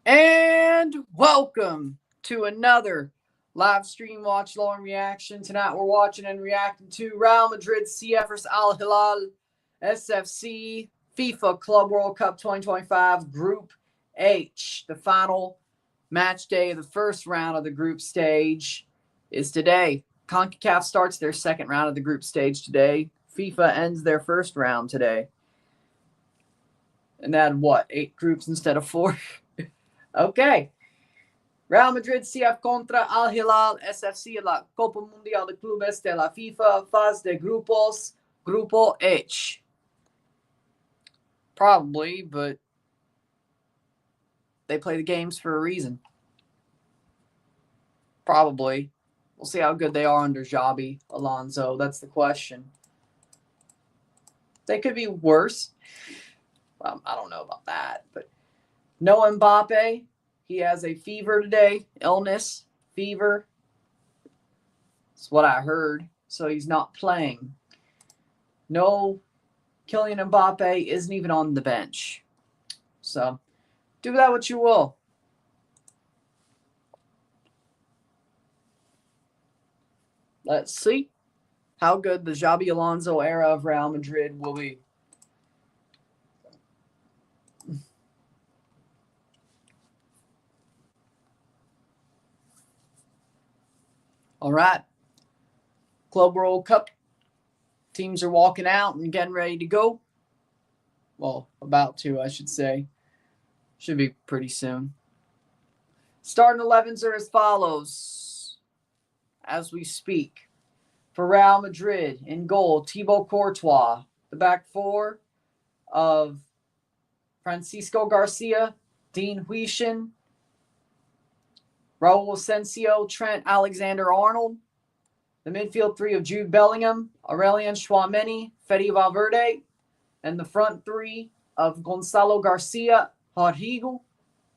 And welcome to another live stream watch long reaction. Tonight we're watching and reacting to Real Madrid CF vs Al-Hilal SFC FIFA Club World Cup 2025 Group H. The final match day of the first round of the group stage is today. CONCACAF starts their second round of the group stage today. FIFA ends their first round today. And they had, what, 8 groups instead of 4? Okay. Real Madrid CF contra Al-Hilal SFC la Copa Mundial de Clubes de la FIFA Fase de Grupos, Grupo H. Probably, but they play the games for a reason. Probably. We'll see how good they are under Xabi Alonso. That's the question. They could be worse. Well, I don't know about that, but no Mbappe. He has a fever today. Illness. Fever. That's what I heard. So he's not playing. No Kylian Mbappe isn't even on the bench. So do that what you will. Let's see how good the Xabi Alonso era of Real Madrid will be. All right. Club World Cup. Teams are walking out and getting ready to go. Well, about to, I should say. Should be pretty soon. Starting 11s are as follows as we speak. For Real Madrid, in goal, Thibaut Courtois. The back four of Francisco Garcia, Dean Huijsen, Raul Asensio, Trent Alexander-Arnold. The midfield three of Jude Bellingham, Aurelien Tchouameni, Fede Valverde. And the front three of Gonzalo Garcia, Rodrigo,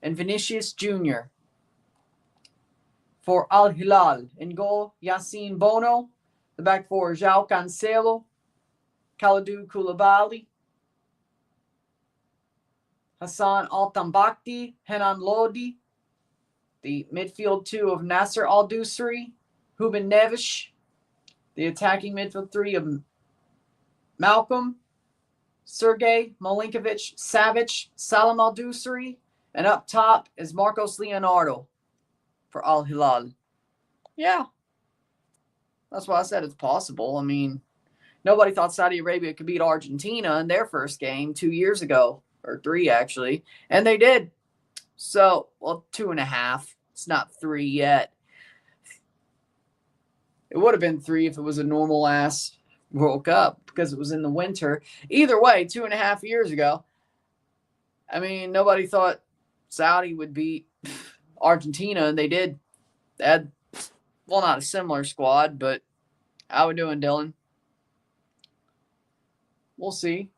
and Vinicius Jr. For Al-Hilal, in goal, Yassine Bono. The back four, João Cancelo, Kalidou Koulibaly, Hassan Al-Tambakti, Henan Lodi. The midfield two of Nasser Al-Dusri, Ruben Neves. The attacking midfield three of Malcolm, Sergej Milinkovic-Savic, Salam Al-Dusri. And up top is Marcos Leonardo for Al-Hilal. Yeah. That's why I said it's possible. I mean, nobody thought Saudi Arabia could beat Argentina in their first game 2 years ago. Or 3, actually. And they did. So, well, 2.5. It's not 3 yet. It would have been 3 if it was a normal-ass World Cup because it was in the winter. Either way, 2.5 years ago, I mean, nobody thought Saudi would beat Argentina, and they did. They had, well, not a similar squad, but how we doing, Dylan? We'll see.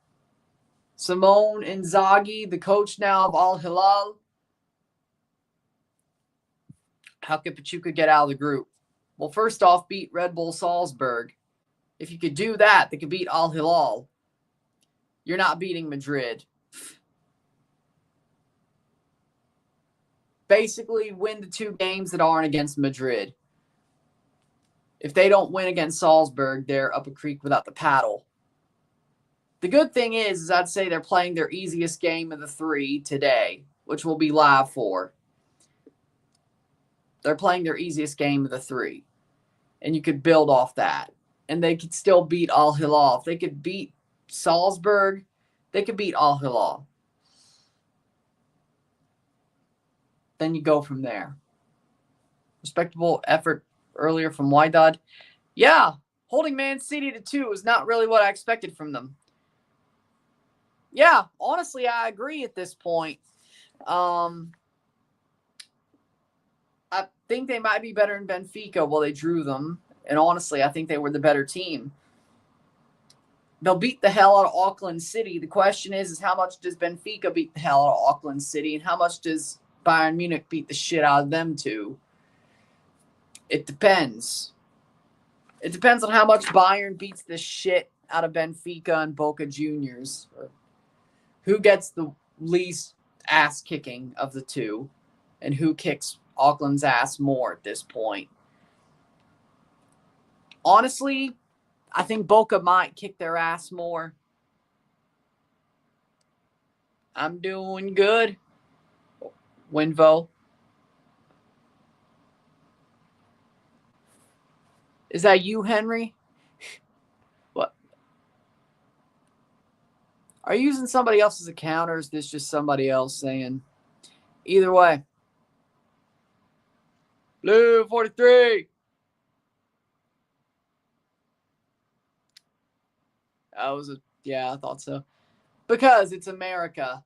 Simone Inzaghi, the coach now of Al-Hilal. How could Pachuca get out of the group? Well, first off, beat Red Bull Salzburg. If you could do that, they could beat Al-Hilal. You're not beating Madrid. Basically, win the 2 games that aren't against Madrid. If they don't win against Salzburg, they're up a creek without the paddle. The good thing is I'd say they're playing their easiest game of the 3 today, which will be live for. They're playing their easiest game of the 3. And you could build off that. And they could still beat Al-Hilal. If they could beat Salzburg, they could beat Al-Hilal. Then you go from there. Respectable effort earlier from Wydad. Yeah, holding Man City to 2 is not really what I expected from them. Yeah, honestly, I agree at this point. I think they might be better than Benfica. Well, they drew them. And honestly, I think they were the better team. They'll beat the hell out of Auckland City. The question is how much does Benfica beat the hell out of Auckland City? And how much does Bayern Munich beat the shit out of them too? It depends. It depends on how much Bayern beats the shit out of Benfica and Boca Juniors. Who gets the least ass kicking of the 2. and who kicks Auckland's ass more at this point. Honestly, I think Boca might kick their ass more. I'm doing good. Winvo. Is that you, Henry? What? Are you using somebody else's account, or is this just somebody else saying? Either way. Blue 43. Yeah, I thought so. Because it's America.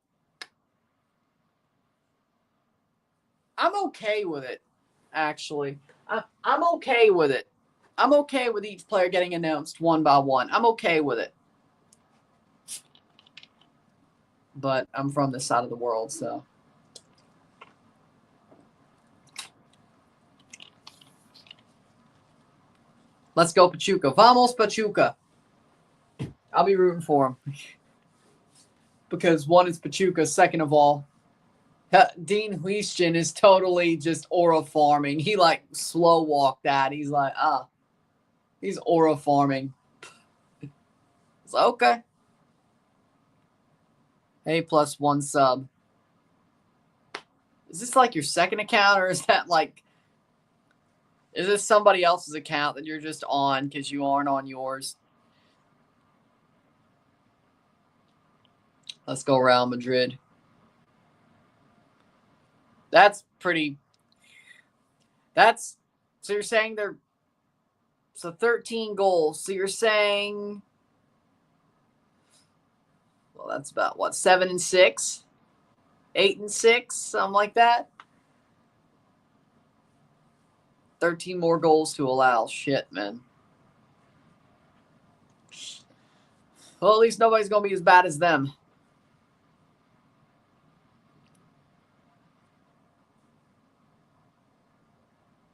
I'm okay with it, actually. I'm okay with it. I'm okay with each player getting announced one by one. I'm okay with it. But I'm from this side of the world, so. Let's go, Pachuca. Vamos, Pachuca. I'll be rooting for him. Because one is Pachuca. Second of all, Dean Huishin is totally just aura farming. He like slow walked that. He's like, he's aura farming. It's like, okay. Hey, plus one sub. Is this like your second account, or is that like, is this somebody else's account that you're just on because you aren't on yours? Let's go Real Madrid. That's pretty. So you're saying so 13 goals. So you're saying, well, that's about what, 7 and 6, 8 and 6, something like that. 13 more goals to allow. Shit, man. Well, at least nobody's going to be as bad as them.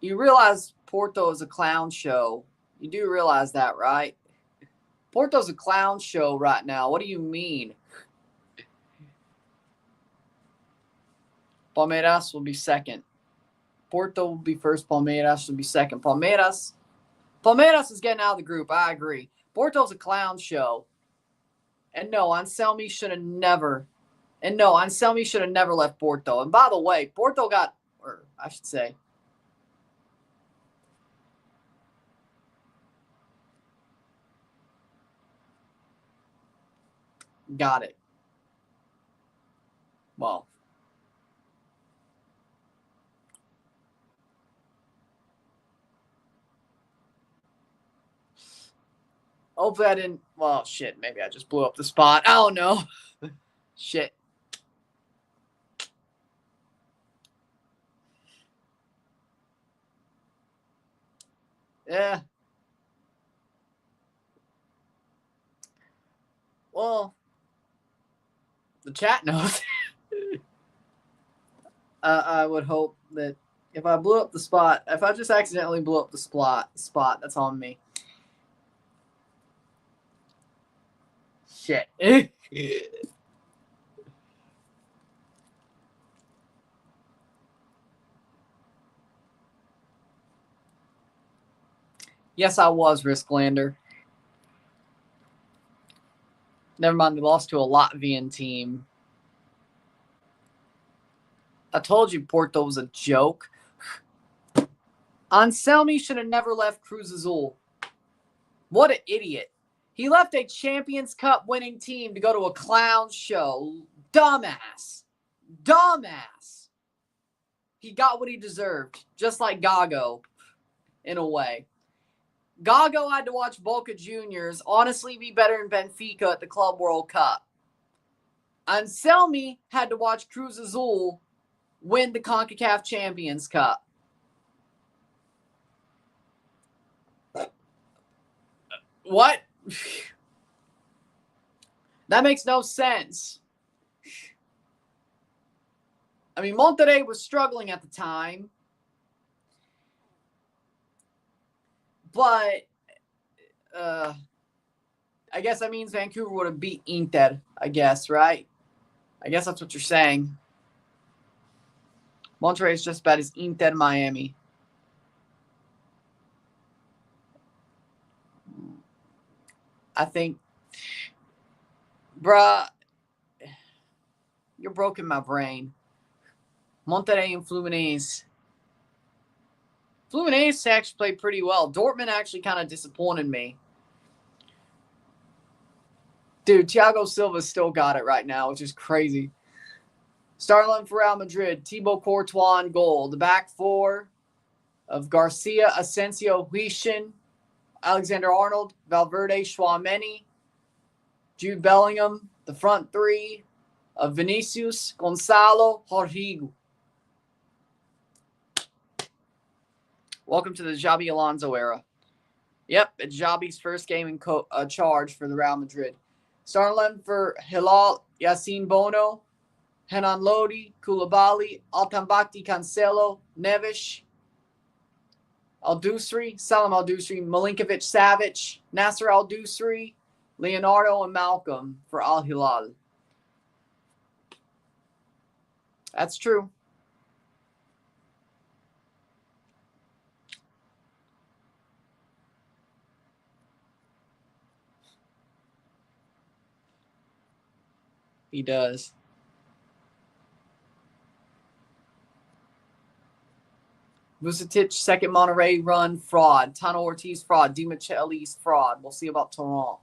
You realize Porto is a clown show. You do realize that, right? Porto's a clown show right now. What do you mean? Palmeiras will be second. Porto will be first. Palmeiras will be second. Palmeiras is getting out of the group. I agree. Porto's a clown show. And no, Anselmi should have never left Porto. And by the way, Porto got, or I should say, got it. Well, hopefully I didn't. Well, shit. Maybe I just blew up the spot. I don't know. Shit. Yeah. Well, the chat knows. I would hope that if I blew up the spot, if I just accidentally blew up the spot, that's on me. Shit. Yes, I was Risklander. Never mind, they lost to a Latvian team. I told you Porto was a joke. Anselmi should have never left Cruz Azul. What an idiot. He left a Champions Cup winning team to go to a clown show. Dumbass. He got what he deserved, just like Gago, in a way. Gago had to watch Boca Juniors honestly be better than Benfica at the Club World Cup. Anselmi had to watch Cruz Azul win the CONCACAF Champions Cup. What? That makes no sense. I mean, Monterrey was struggling at the time. But I guess that means Vancouver would have beat Inter, I guess, right? I guess that's what you're saying. Monterrey is just as bad as Inter Miami. I think, bruh, you're broken my brain. Monterrey and Fluminense. Fluminense actually played pretty well. Dortmund actually kind of disappointed me. Dude, Thiago Silva still got it right now, which is crazy. Starting line for Real Madrid, Thibaut Courtois in goal. The back four of Garcia, Asensio, Huijsen, Alexander-Arnold, Valverde, Tchouaméni, Jude Bellingham. The front three of Vinicius, Gonzalo, Rodrigo. Welcome to the Xabi Alonso era. Yep, it's Xabi's first game in charge for the Real Madrid. Starting 11 for Hilal, Yassine Bono, Henan Lodi, Koulibaly, Altambakti, Cancelo, Neves, Al-Dusri, Salam Al-Dusri, Milinkovic-Savic, Nasser Al-Dusri, Leonardo, and Malcolm for Al-Hilal. That's true. He does. Vucetic, second Monterrey run, fraud. Tano Ortiz, fraud. Di Micheli's fraud. We'll see about Torrent.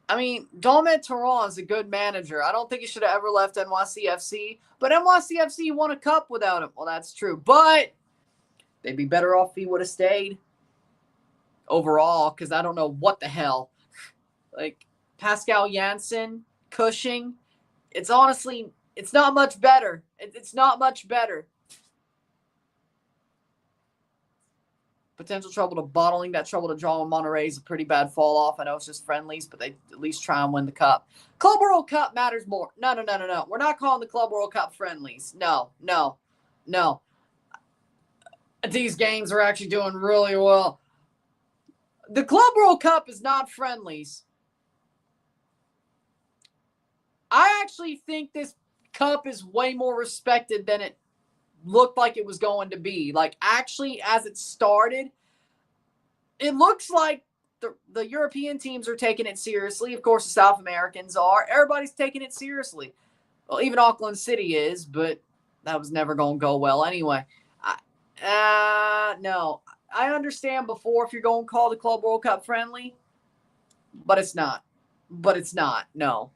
I mean, Domet Torrent is a good manager. I don't think he should have ever left NYCFC. But NYCFC won a cup without him. Well, that's true. But they'd be better off if he would have stayed overall, because I don't know what the hell. Like, Pascal Janssen, Cushing, it's honestly, it's not much better. It's not much better. Potential trouble to bottling that trouble to draw in Monterrey is a pretty bad fall off. I know it's just friendlies, but they at least try and win the cup. Club World Cup matters more. No. We're not calling the Club World Cup friendlies. No. These games are actually doing really well. The Club World Cup is not friendlies. I actually think this cup is way more respected than it looked like it was going to be. Like, actually, as it started, it looks like the European teams are taking it seriously. Of course, the South Americans are. Everybody's taking it seriously. Well, even Auckland City is, but that was never going to go well anyway. No. I understand before if you're going to call the Club World Cup friendly, but it's not. No.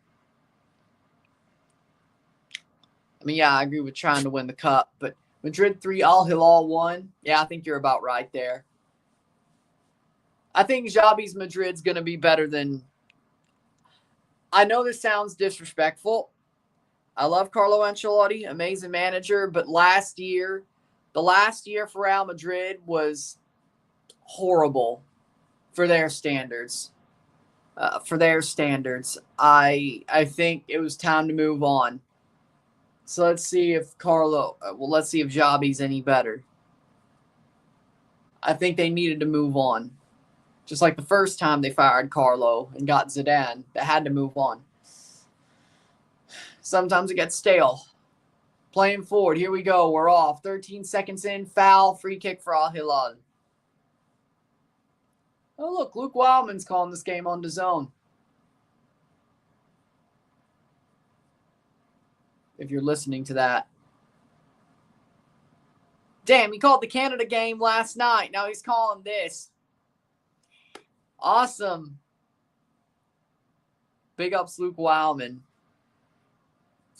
I mean, yeah, I agree with trying to win the cup, but Madrid 3, Al-Hilal 1. Yeah, I think you're about right there. I think Xabi's Madrid's going to be better than... I know this sounds disrespectful. I love Carlo Ancelotti, amazing manager, but the last year for Real Madrid was horrible for their standards. I think it was time to move on. So let's see if Xabi's any better. I think they needed to move on. Just like the first time they fired Carlo and got Zidane, they had to move on. Sometimes it gets stale. Playing forward, here we go. We're off. 13 seconds in, foul, free kick for Al-Hilal. Oh, look, Luke Wildman's calling this game on DAZN. If you're listening to that. Damn, he called the Canada game last night. Now he's calling this. Awesome. Big ups, Luke Wildman.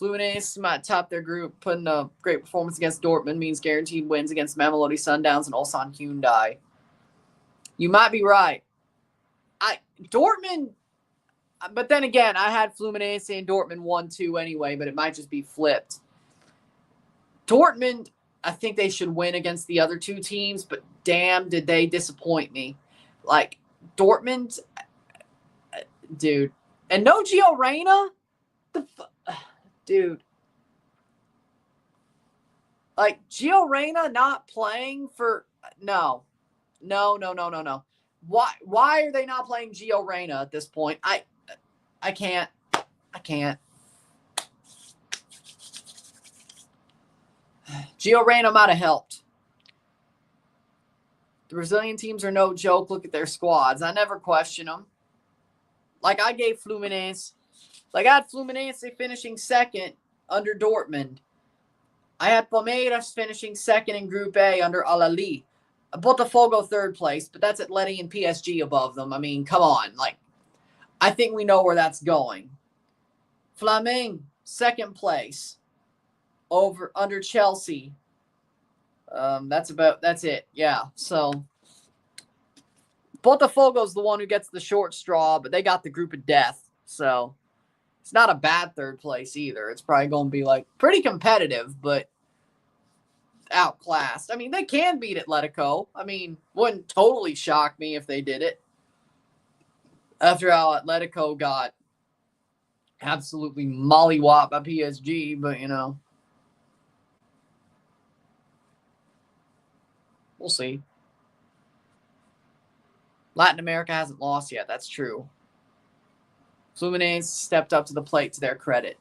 Fluminense might top their group. Putting a great performance against Dortmund means guaranteed wins against Mamelodi Sundowns and Ulsan Hyundai. You might be right. Dortmund... But then again, I had Fluminense and Dortmund 1-2 anyway, but it might just be flipped. Dortmund, I think they should win against the other two teams, but damn, did they disappoint me. Like, Dortmund, dude. And no Gio Reyna? Dude. Like, Gio Reyna not playing for... No. Why are they not playing Gio Reyna at this point? I can't. Gio Reyna might have helped. The Brazilian teams are no joke. Look at their squads. I never question them. Like, I gave Fluminense. Like, I had Fluminense finishing second under Dortmund. I had Palmeiras finishing second in Group A under Al-Hilal. Botafogo third place, but that's Atleti and PSG above them. I mean, come on. Like, I think we know where that's going. Flamengo, second place under Chelsea. That's it. Yeah. So Botafogo's the one who gets the short straw, but they got the group of death. So it's not a bad third place either. It's probably going to be like pretty competitive, but outclassed. I mean, they can beat Atletico. I mean, wouldn't totally shock me if they did it. After how Atletico got absolutely mollywopped by PSG, but you know. We'll see. Latin America hasn't lost yet. That's true. Fluminense stepped up to the plate to their credit.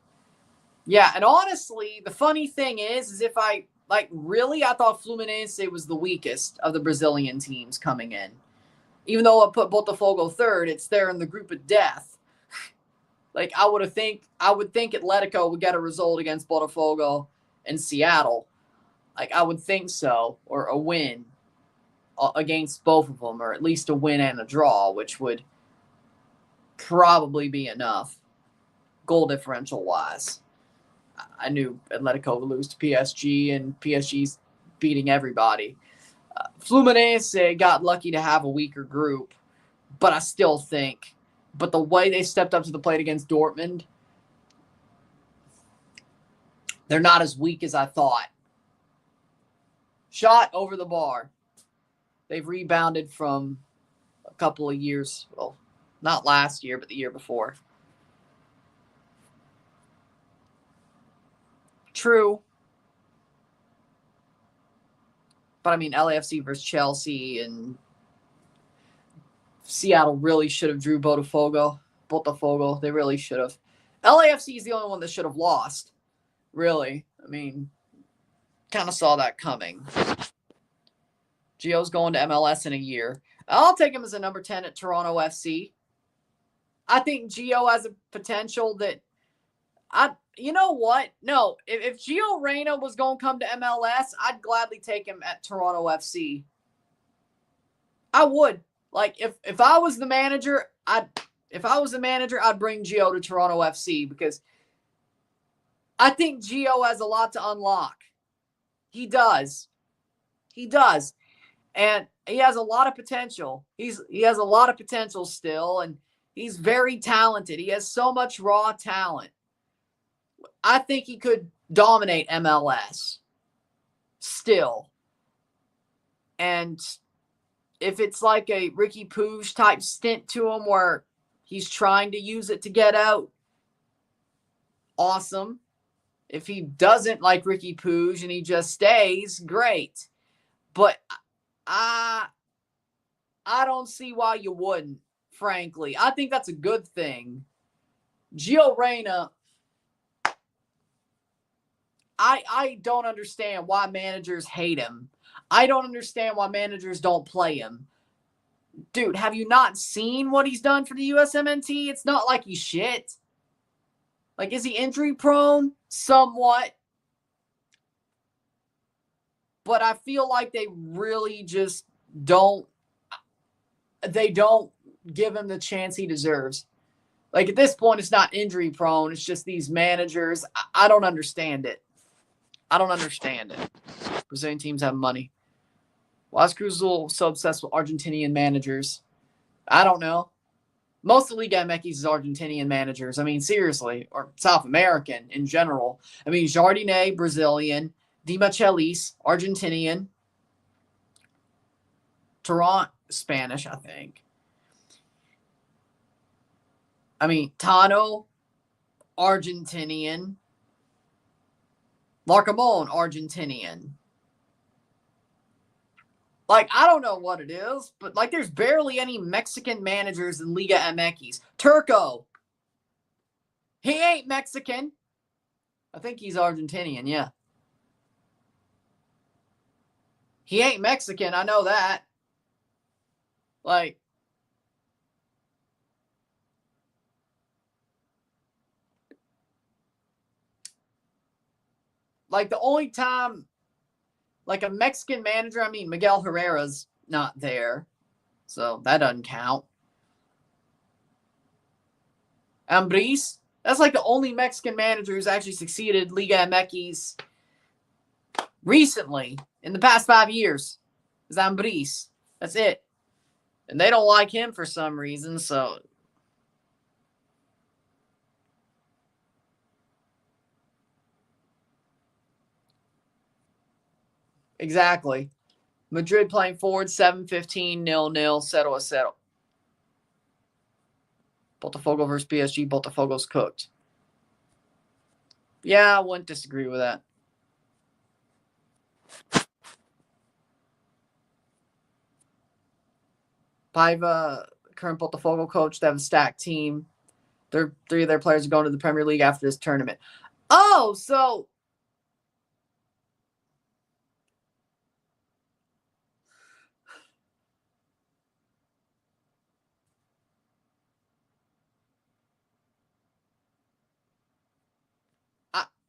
Yeah, and honestly, the funny thing is if I thought Fluminense was the weakest of the Brazilian teams coming in. Even though I put Botafogo third, it's there in the group of death. Like, I would think Atletico would get a result against Botafogo and Seattle. Like, I would think so, or a win against both of them, or at least a win and a draw, which would probably be enough goal differential wise. I knew Atletico would lose to PSG, and PSG's beating everybody. Fluminense got lucky to have a weaker group, but I still think, but the way they stepped up to the plate against Dortmund, they're not as weak as I thought. Shot over the bar. They've rebounded from a couple of years, well, not last year, but the year before. True. But I mean, LAFC versus Chelsea, and Seattle really should have drew Botafogo. They really should have. LAFC is the only one that should have lost. Really. I mean, kind of saw that coming. Gio's going to MLS in a year. I'll take him as a number 10 at Toronto FC. I think Gio has a potential that you know what? No, if Gio Reyna was going to come to MLS, I'd gladly take him at Toronto FC. I would. Like, if I was the manager, I'd bring Gio to Toronto FC, because I think Gio has a lot to unlock. He does. And he has a lot of potential. He has a lot of potential still, and he's very talented. He has so much raw talent. I think he could dominate MLS still. And if it's like a Ricky Puig type stint to him where he's trying to use it to get out, awesome. If he doesn't like Ricky Puig and he just stays, great. But I don't see why you wouldn't, frankly. I think that's a good thing. Gio Reyna, I don't understand why managers hate him. I don't understand why managers don't play him. Dude, have you not seen what he's done for the USMNT? It's not like he's shit. Like, is he injury prone? Somewhat. But I feel like they really just don't give him the chance he deserves. Like, at this point, it's not injury prone. It's just these managers. I don't understand it. Brazilian teams have money. Why is Cruz so obsessed with Argentinian managers? I don't know. Most of Liga MX is Argentinian managers. I mean, seriously. Or South American in general. I mean, Jardinet, Brazilian. Di Michelis, Argentinian. Toronto, Spanish, I think. I mean, Tano, Argentinian. Larcamon, Argentinian. Like, I don't know what it is, but, like, there's barely any Mexican managers in Liga MX. Turco. He ain't Mexican. I think he's Argentinian, yeah. He ain't Mexican. I know that. Like the only time, like a Mexican manager, I mean, Miguel Herrera's not there. So that doesn't count. Ambriz, that's like the only Mexican manager who's actually succeeded Liga MX recently in the past 5 years. Is Ambriz. That's it. And they don't like him for some reason, so. Exactly. Madrid playing forward, 7-15, 0-0, 0-0. Botafogo versus PSG. Botafogo's cooked. Yeah, I wouldn't disagree with that. Paiva, current Botafogo coach, they have a stacked team. 3 of their players are going to the Premier League after this tournament. Oh, so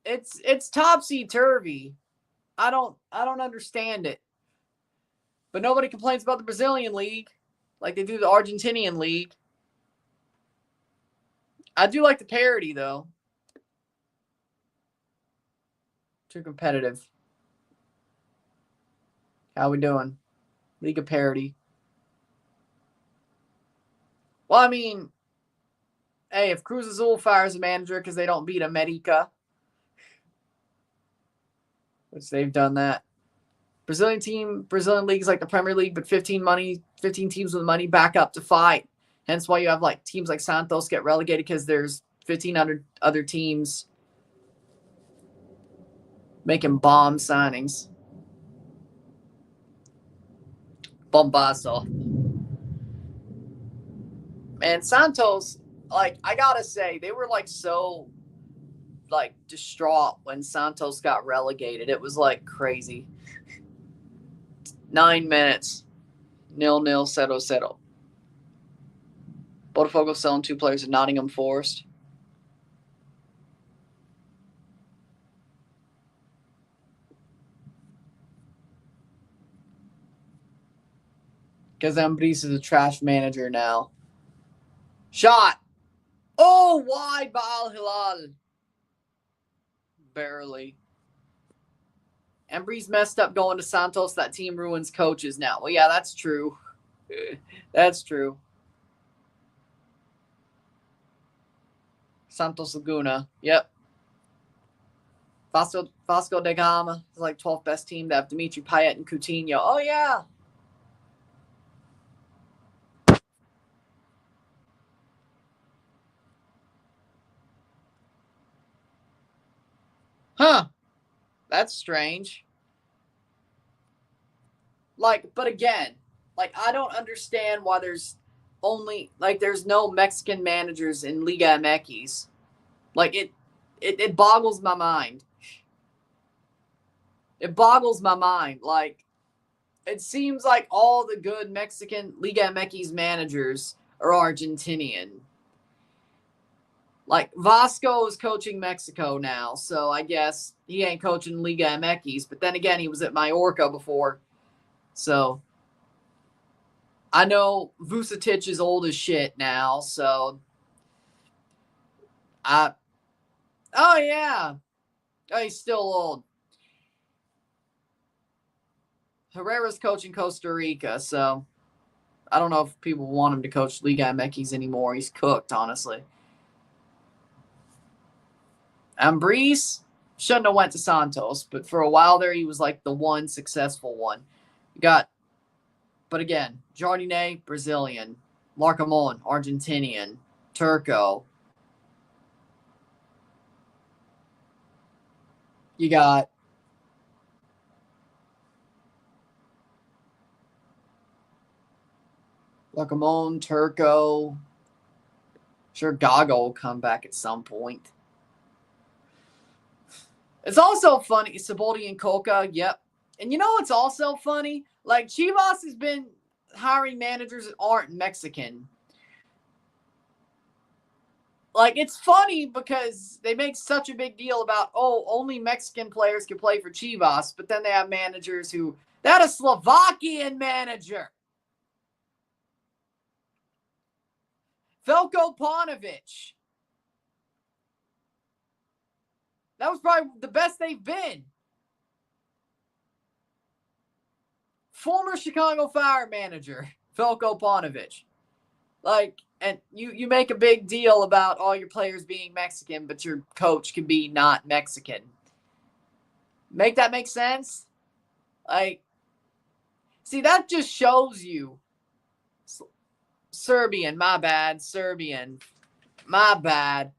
it's topsy-turvy. I don't understand it. But nobody complains about the Brazilian league like they do the Argentinian league. I do like the parity, though. Too competitive. How we doing? League of parity. Well, I mean, hey, if Cruz Azul fires a manager because they don't beat America, which they've done that. Brazilian league is like the Premier League, but 15 teams with money back up to fight. Hence why you have like teams like Santos get relegated because there's 1,500 other teams making bomb signings. Bombazo. Man, Santos, like, I gotta say, they were like so like distraught when Santos got relegated. It was like crazy. 9 minutes. 0-0, 0-0. Botafogo selling 2 players at Nottingham Forest. Because Ambriz is a trash manager now. Shot. Oh, wide by Al-Hilal. Barely. Ambriz messed up going to Santos. That team ruins coaches now. Well, yeah, that's true. That's true. Santos Laguna. Yep. Vasco da Gama is like 12th best team. They have Dimitri Payet and Coutinho. Oh, yeah. Huh. That's strange. Like, but again, like, I don't understand why there's no Mexican managers in Liga MX. Like, it boggles my mind. It boggles my mind. Like, it seems like all the good Mexican Liga MX managers are Argentinian. Like, Vasco is coaching Mexico now, so I guess he ain't coaching Liga MX. But then again, he was at Mallorca before. So, I know Vucetich is old as shit now, so oh, yeah. Oh, he's still old. Herrera's coaching Costa Rica, so I don't know if people want him to coach Liga MX anymore. He's cooked, honestly. Ambriz shouldn't have went to Santos, but for a while there, he was like the one successful one. But again, Jardine, Brazilian. Larcamon, Argentinian. Turco. You got Larcamon, Turco. Sure, Gago will come back at some point. It's also funny. Siboldi and Coca, yep. And you know what's also funny? Like, Chivas has been hiring managers that aren't Mexican. Like, it's funny because they make such a big deal about, oh, only Mexican players can play for Chivas, but then they have managers who, that a Slovakian manager. Veljko Paunovic. That was probably the best they've been. Former Chicago Fire manager, Veljko Paunovic. Like, and you make a big deal about all your players being Mexican, but your coach can be not Mexican. Make that make sense? Like, see, that just shows you. Serbian, my bad. Serbian, my bad.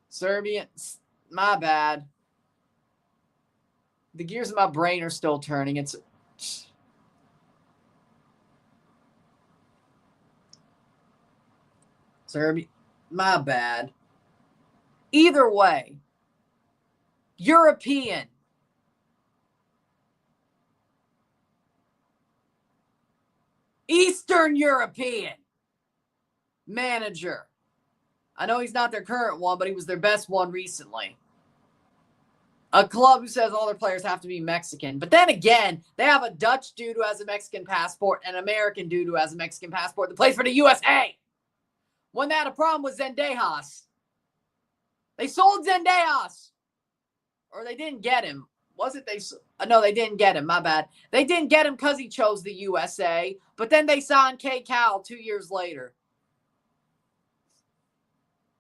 Serbian, my bad. The gears of my brain are still turning. It's Serbia, my bad. Either way, European. Eastern European manager. I know he's not their current one, but he was their best one recently. A club who says all their players have to be Mexican. But then again, they have a Dutch dude who has a Mexican passport and an American dude who has a Mexican passport that plays for the USA. When they had a problem with Zendejas. They sold Zendejas. Or they didn't get him. Was it they? No, they didn't get him. My bad. They didn't get him because he chose the USA. But then they signed K. Cal 2 years later.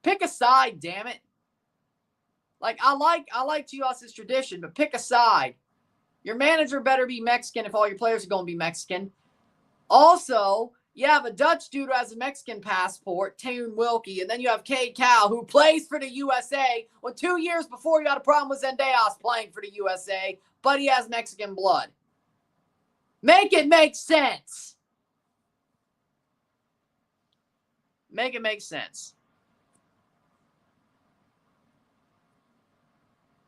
Pick a side, damn it. Like, I like Chivas' tradition, but pick a side. Your manager better be Mexican if all your players are going to be Mexican. Also, you have a Dutch dude who has a Mexican passport, Teun Wilkie, and then you have K. Cal, who plays for the USA, when 2 years before you got a problem with Zendejas playing for the USA, but he has Mexican blood. Make it make sense. Make it make sense.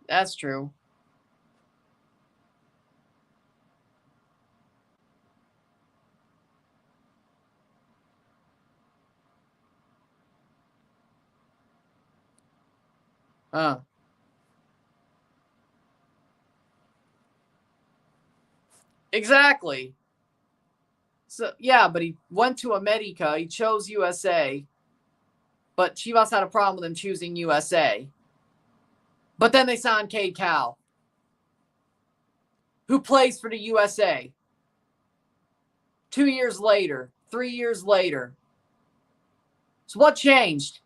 That's true. Exactly. So, yeah, but he went to America. He chose USA. But Chivas had a problem with him choosing USA. But then they signed K. Cal, who plays for the USA. 2 years later, 3 years later. So what changed?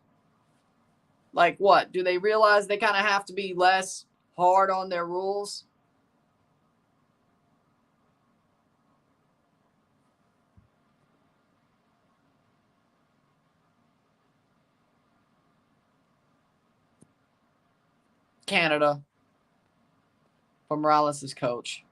Like what? Do they realize they kind of have to be less hard on their rules? Canada, for Morales' coach.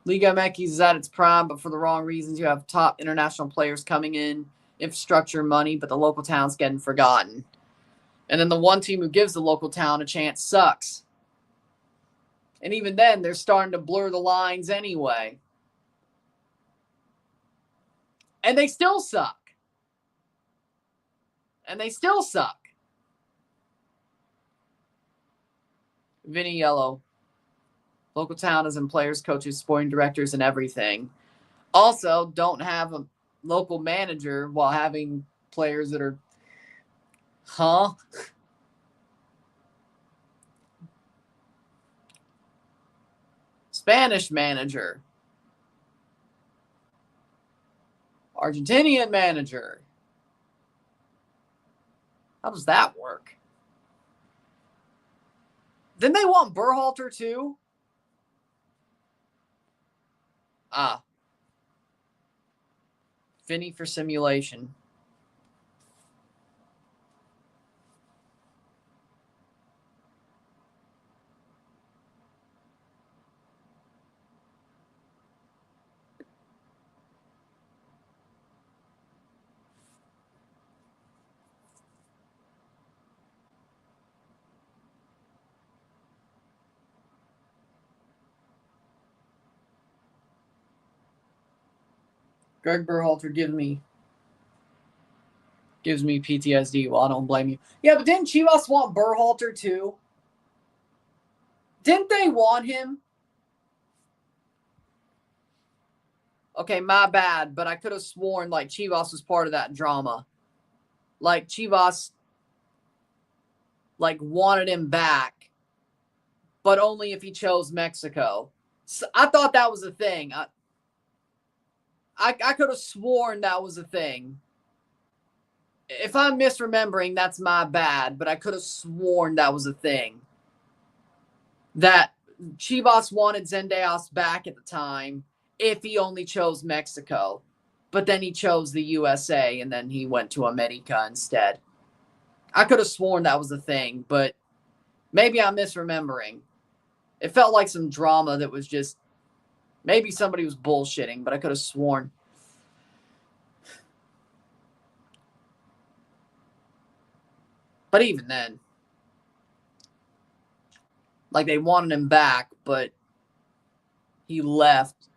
Liga MX is at its prime, but for the wrong reasons. You have top international players coming in, infrastructure, money, but the local town's getting forgotten. And then the one team who gives the local town a chance sucks. And even then, they're starting to blur the lines anyway. And they still suck. And they still suck. Vinny Yellow. Local town is in players, coaches, sporting directors, and everything. Also, don't have a local manager while having players that are, Spanish manager. Argentinian manager. How does that work? Didn't they want Berhalter too? Vinny for simulation. Greg Berhalter gives me PTSD. Well, I don't blame you. Yeah, but didn't Chivas want Berhalter too? Didn't they want him? Okay, my bad, but I could have sworn like Chivas was part of that drama. Like Chivas like wanted him back, but only if he chose Mexico. So I thought that was a thing. I could have sworn that was a thing. If I'm misremembering, that's my bad, but I could have sworn that was a thing. That Chivas wanted Zendejas back at the time if he only chose Mexico. But then he chose the USA, and then he went to America instead. I could have sworn that was a thing, but maybe I'm misremembering. It felt like some drama that was just, maybe somebody was bullshitting, but I could have sworn. But even then, like they wanted him back, but he left.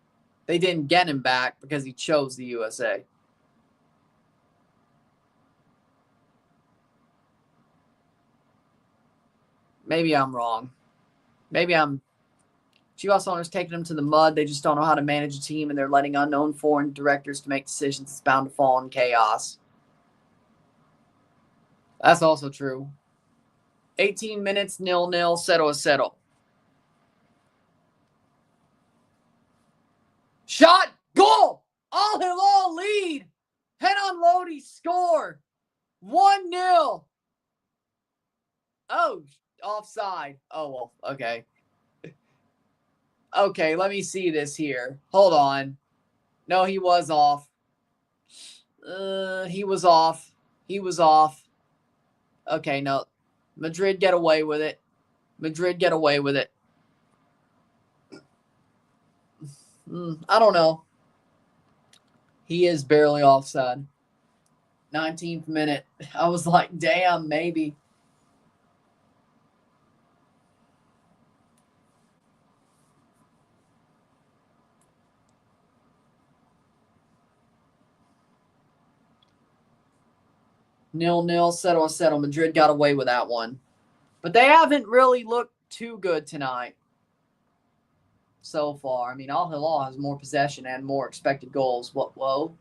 They didn't get him back because he chose the USA. Maybe I'm wrong. Maybe Chivas owners taking them to the mud. They just don't know how to manage a team, and they're letting unknown foreign directors to make decisions. It's bound to fall in chaos. That's also true. 18 minutes, 0-0, 0-0. Shot, goal! Al-Hilal lead. Henan Lodi score. 1-0. Oh, offside. Oh, well, okay. Okay, let me see this here. Hold on. No, he was off. He was off. He was off. Okay, no. Madrid get away with it. Madrid get away with it. I don't know. He is barely offside. 19th minute. I was like, damn, maybe. Nil, 0-0. Madrid got away with that one. But they haven't really looked too good tonight so far. I mean, Al-Hilal has more possession and more expected goals. Whoa.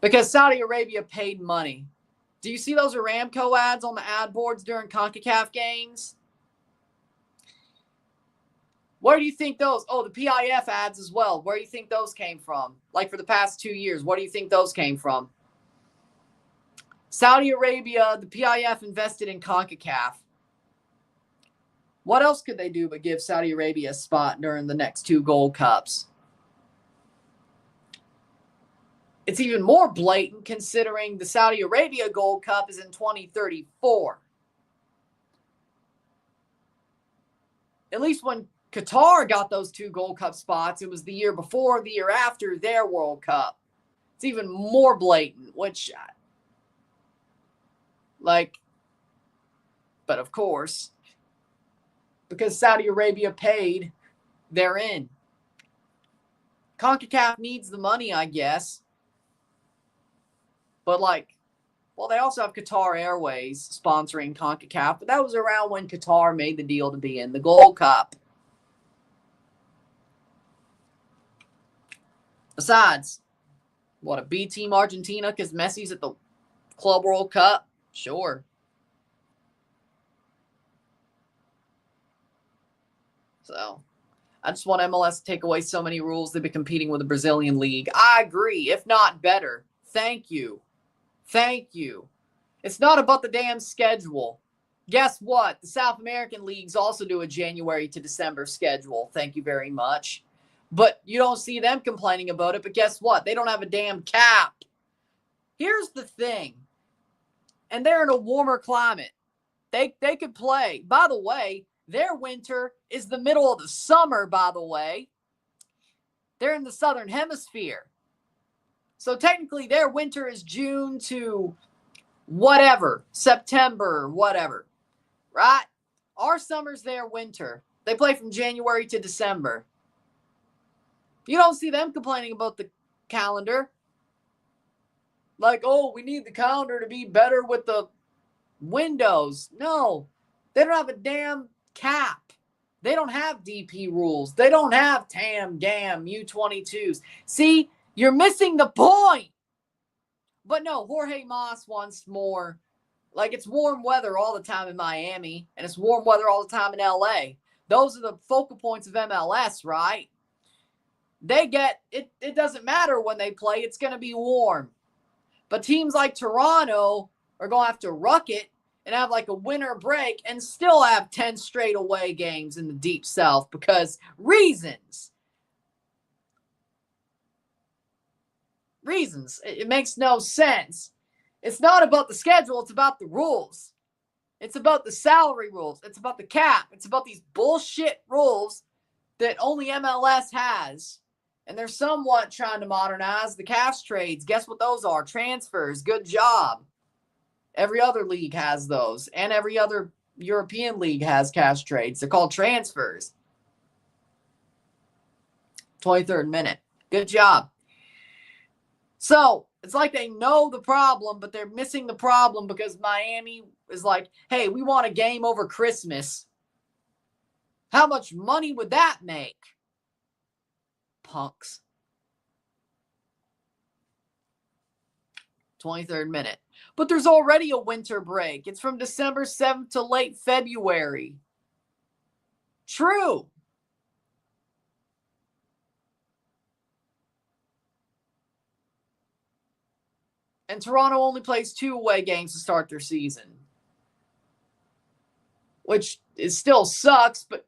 Because Saudi Arabia paid money. Do you see those Aramco ads on the ad boards during CONCACAF games? Where do you think those? Oh, the PIF ads as well. Where do you think those came from? Like for the past 2 years, where do you think those came from? Saudi Arabia, the PIF invested in CONCACAF. What else could they do but give Saudi Arabia a spot during the next 2 Gold Cups? It's even more blatant considering the Saudi Arabia Gold Cup is in 2034. At least when Qatar got those 2 Gold Cup spots, it was the year before, the year after their World Cup. It's even more blatant, which, but of course, because Saudi Arabia paid, they're in. CONCACAF needs the money, I guess. But they also have Qatar Airways sponsoring CONCACAF, but that was around when Qatar made the deal to be in the Gold Cup. Besides, what, a B team Argentina because Messi's at the Club World Cup? Sure. So, I just want MLS to take away so many rules. They've been competing with the Brazilian league. I agree, if not better. Thank you. It's not about the damn schedule. Guess what? The South American leagues also do a January to December schedule. Thank you very much. But you don't see them complaining about it. But guess what? They don't have a damn cap. Here's the thing. And they're in a warmer climate. They could play. By the way, their winter is the middle of the summer, by the way. They're in the southern hemisphere. So technically their winter is June to whatever, September, whatever, right? Our summer's their winter. They play from January to December. You don't see them complaining about the calendar. Like, oh, we need the calendar to be better with the windows. No, they don't have a damn cap. They don't have DP rules. They don't have TAM, GAM, U22s. See, you're missing the point. But no, Jorge Mas wants more. Like, it's warm weather all the time in Miami, and it's warm weather all the time in LA. Those are the focal points of MLS, right? They get it. It doesn't matter when they play. It's going to be warm. But teams like Toronto are going to have to ruck it and have like a winter break and still have 10 straight away games in the Deep South because reasons. It makes no sense. It's not about the schedule. It's about the rules. It's about the salary rules. It's about the cap. It's about these bullshit rules that only MLS has. And they're somewhat trying to modernize the cash trades. Guess what those are? Transfers. Good job. Every other league has those. And every other European league has cash trades. They're called transfers. 23rd minute. Good job. So, it's like they know the problem, but they're missing the problem because Miami is like, hey, we want a game over Christmas. How much money would that make? Punks. 23rd minute. But there's already a winter break. It's from December 7th to late February. True. And Toronto only plays 2 away games to start their season. Which is still sucks, but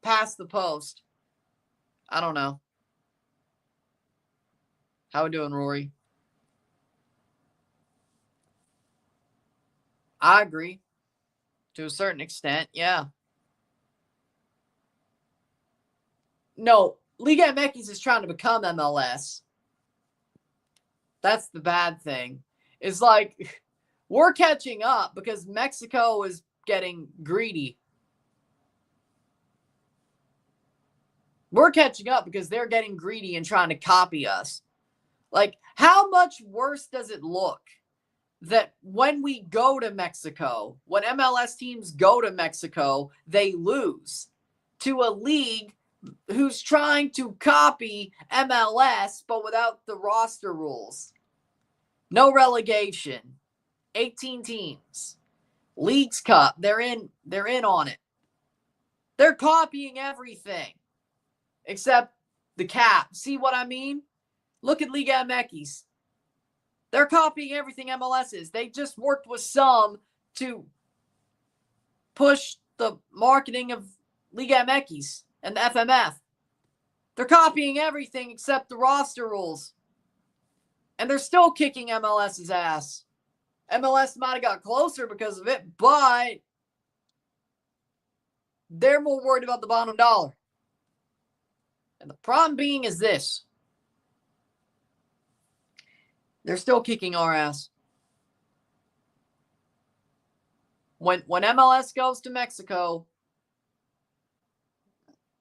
past the post. I don't know. How we doing, Rory? I agree. To a certain extent, yeah. No, Liga MX is trying to become MLS. That's the bad thing. It's like we're catching up because Mexico is getting greedy. We're catching up because they're getting greedy and trying to copy us. Like, how much worse does it look that when we go to Mexico, when MLS teams go to Mexico, they lose to a league who's trying to copy MLS, but without the roster rules? No relegation. 18 teams. Leagues Cup. They're in on it. They're copying everything except the cap. See what I mean? Look at Liga MX. They're copying everything MLS is. They just worked with some to push the marketing of Liga MX and the FMF. They're copying everything except the roster rules. And they're still kicking MLS's ass. MLS might have got closer because of it, but they're more worried about the bottom dollar. And the problem being is this. They're still kicking our ass. When MLS goes to Mexico,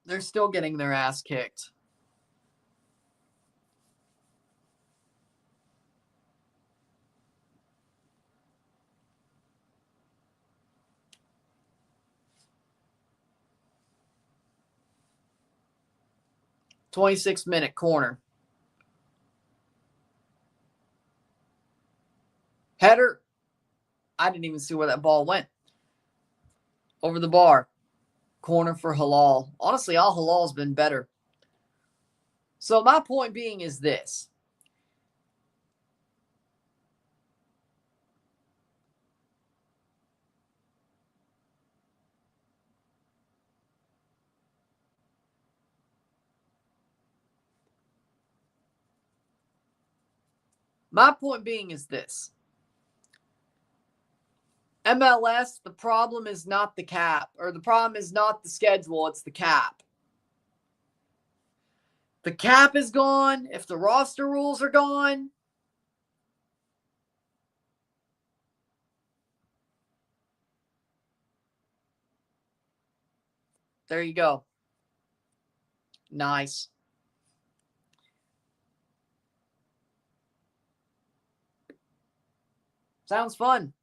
they're still getting their ass kicked. .26-minute corner. Header. I didn't even see where that ball went. Over the bar. Corner for Hilal. Honestly, Al-Hilal's been better. So my point being is this. My point being is this. MLS, the problem is not the cap, or the problem is not the schedule, it's the cap. The cap is gone. If the roster rules are gone, there you go. Nice. Sounds fun.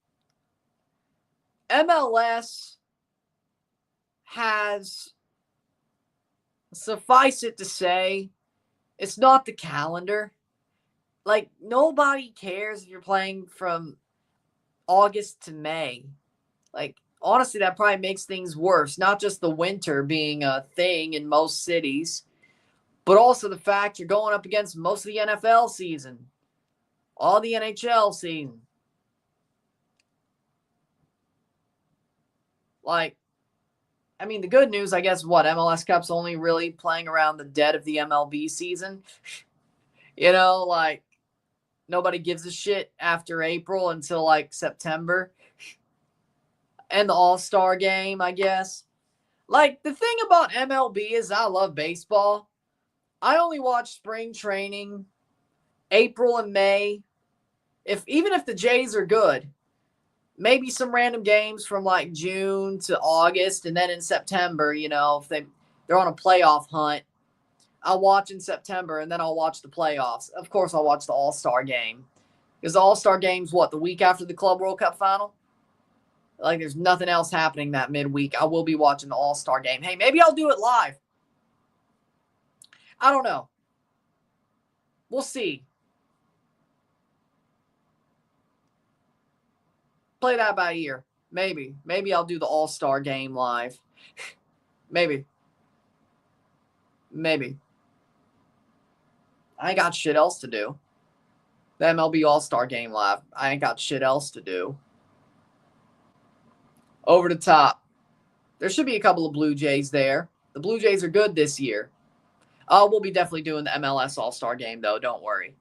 MLS has, suffice it to say, it's not the calendar. Like, nobody cares if you're playing from August to May. Like, honestly, that probably makes things worse. Not just the winter being a thing in most cities, but also the fact you're going up against most of the NFL season, all the NHL season. Like, I mean, the good news, I guess, MLS Cup's only really playing around the dead of the MLB season. You know, like, nobody gives a shit after April until, like, September. And the All-Star game, I guess. Like, the thing about MLB is I love baseball. I only watch spring training, April and May. Even if the Jays are good, maybe some random games from like June to August, and then in September, you know, if they're on a playoff hunt, I'll watch in September, and then I'll watch the playoffs. Of course, I'll watch the All-Star game. Because the All-Star game's the week after the Club World Cup final? Like, there's nothing else happening that midweek. I will be watching the All-Star game. Hey, maybe I'll do it live. I don't know. We'll see. Play that by ear. Maybe. Maybe I'll do the All-Star game live. Maybe. I ain't got shit else to do. The MLB All-Star game live. I ain't got shit else to do. Over the top. There should be a couple of Blue Jays there. The Blue Jays are good this year. We'll be definitely doing the MLS All-Star game, though. Don't worry.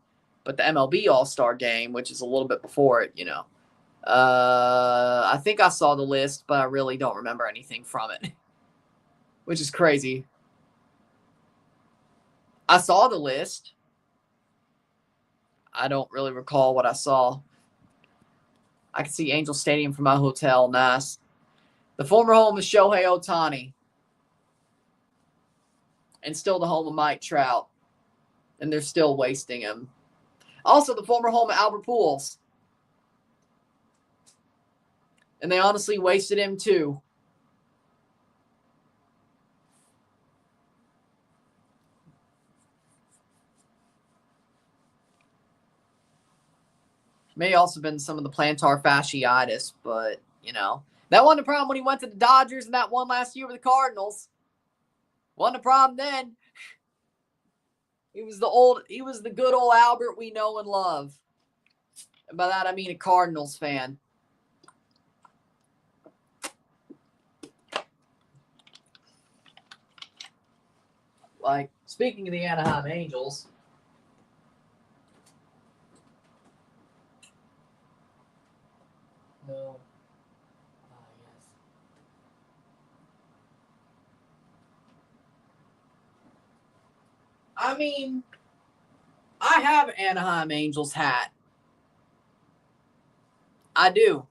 But the MLB All-Star game, which is a little bit before it, you know. I think I saw the list, but I really don't remember anything from it. Which is crazy. I saw the list. I don't really recall what I saw. I can see Angel Stadium from my hotel. Nice. The former home of Shohei Ohtani. And still the home of Mike Trout. And they're still wasting him. Also, the former home of Albert Pujols. And they honestly wasted him too. May also been some of the plantar fasciitis, but, you know. That wasn't a problem when he went to the Dodgers and that one last year with the Cardinals. Wasn't a problem then. He was the good old Albert we know and love. And by that I mean a Cardinals fan. Like, speaking of the Anaheim Angels, no. Yes. I mean, I have an Anaheim Angels hat. I do.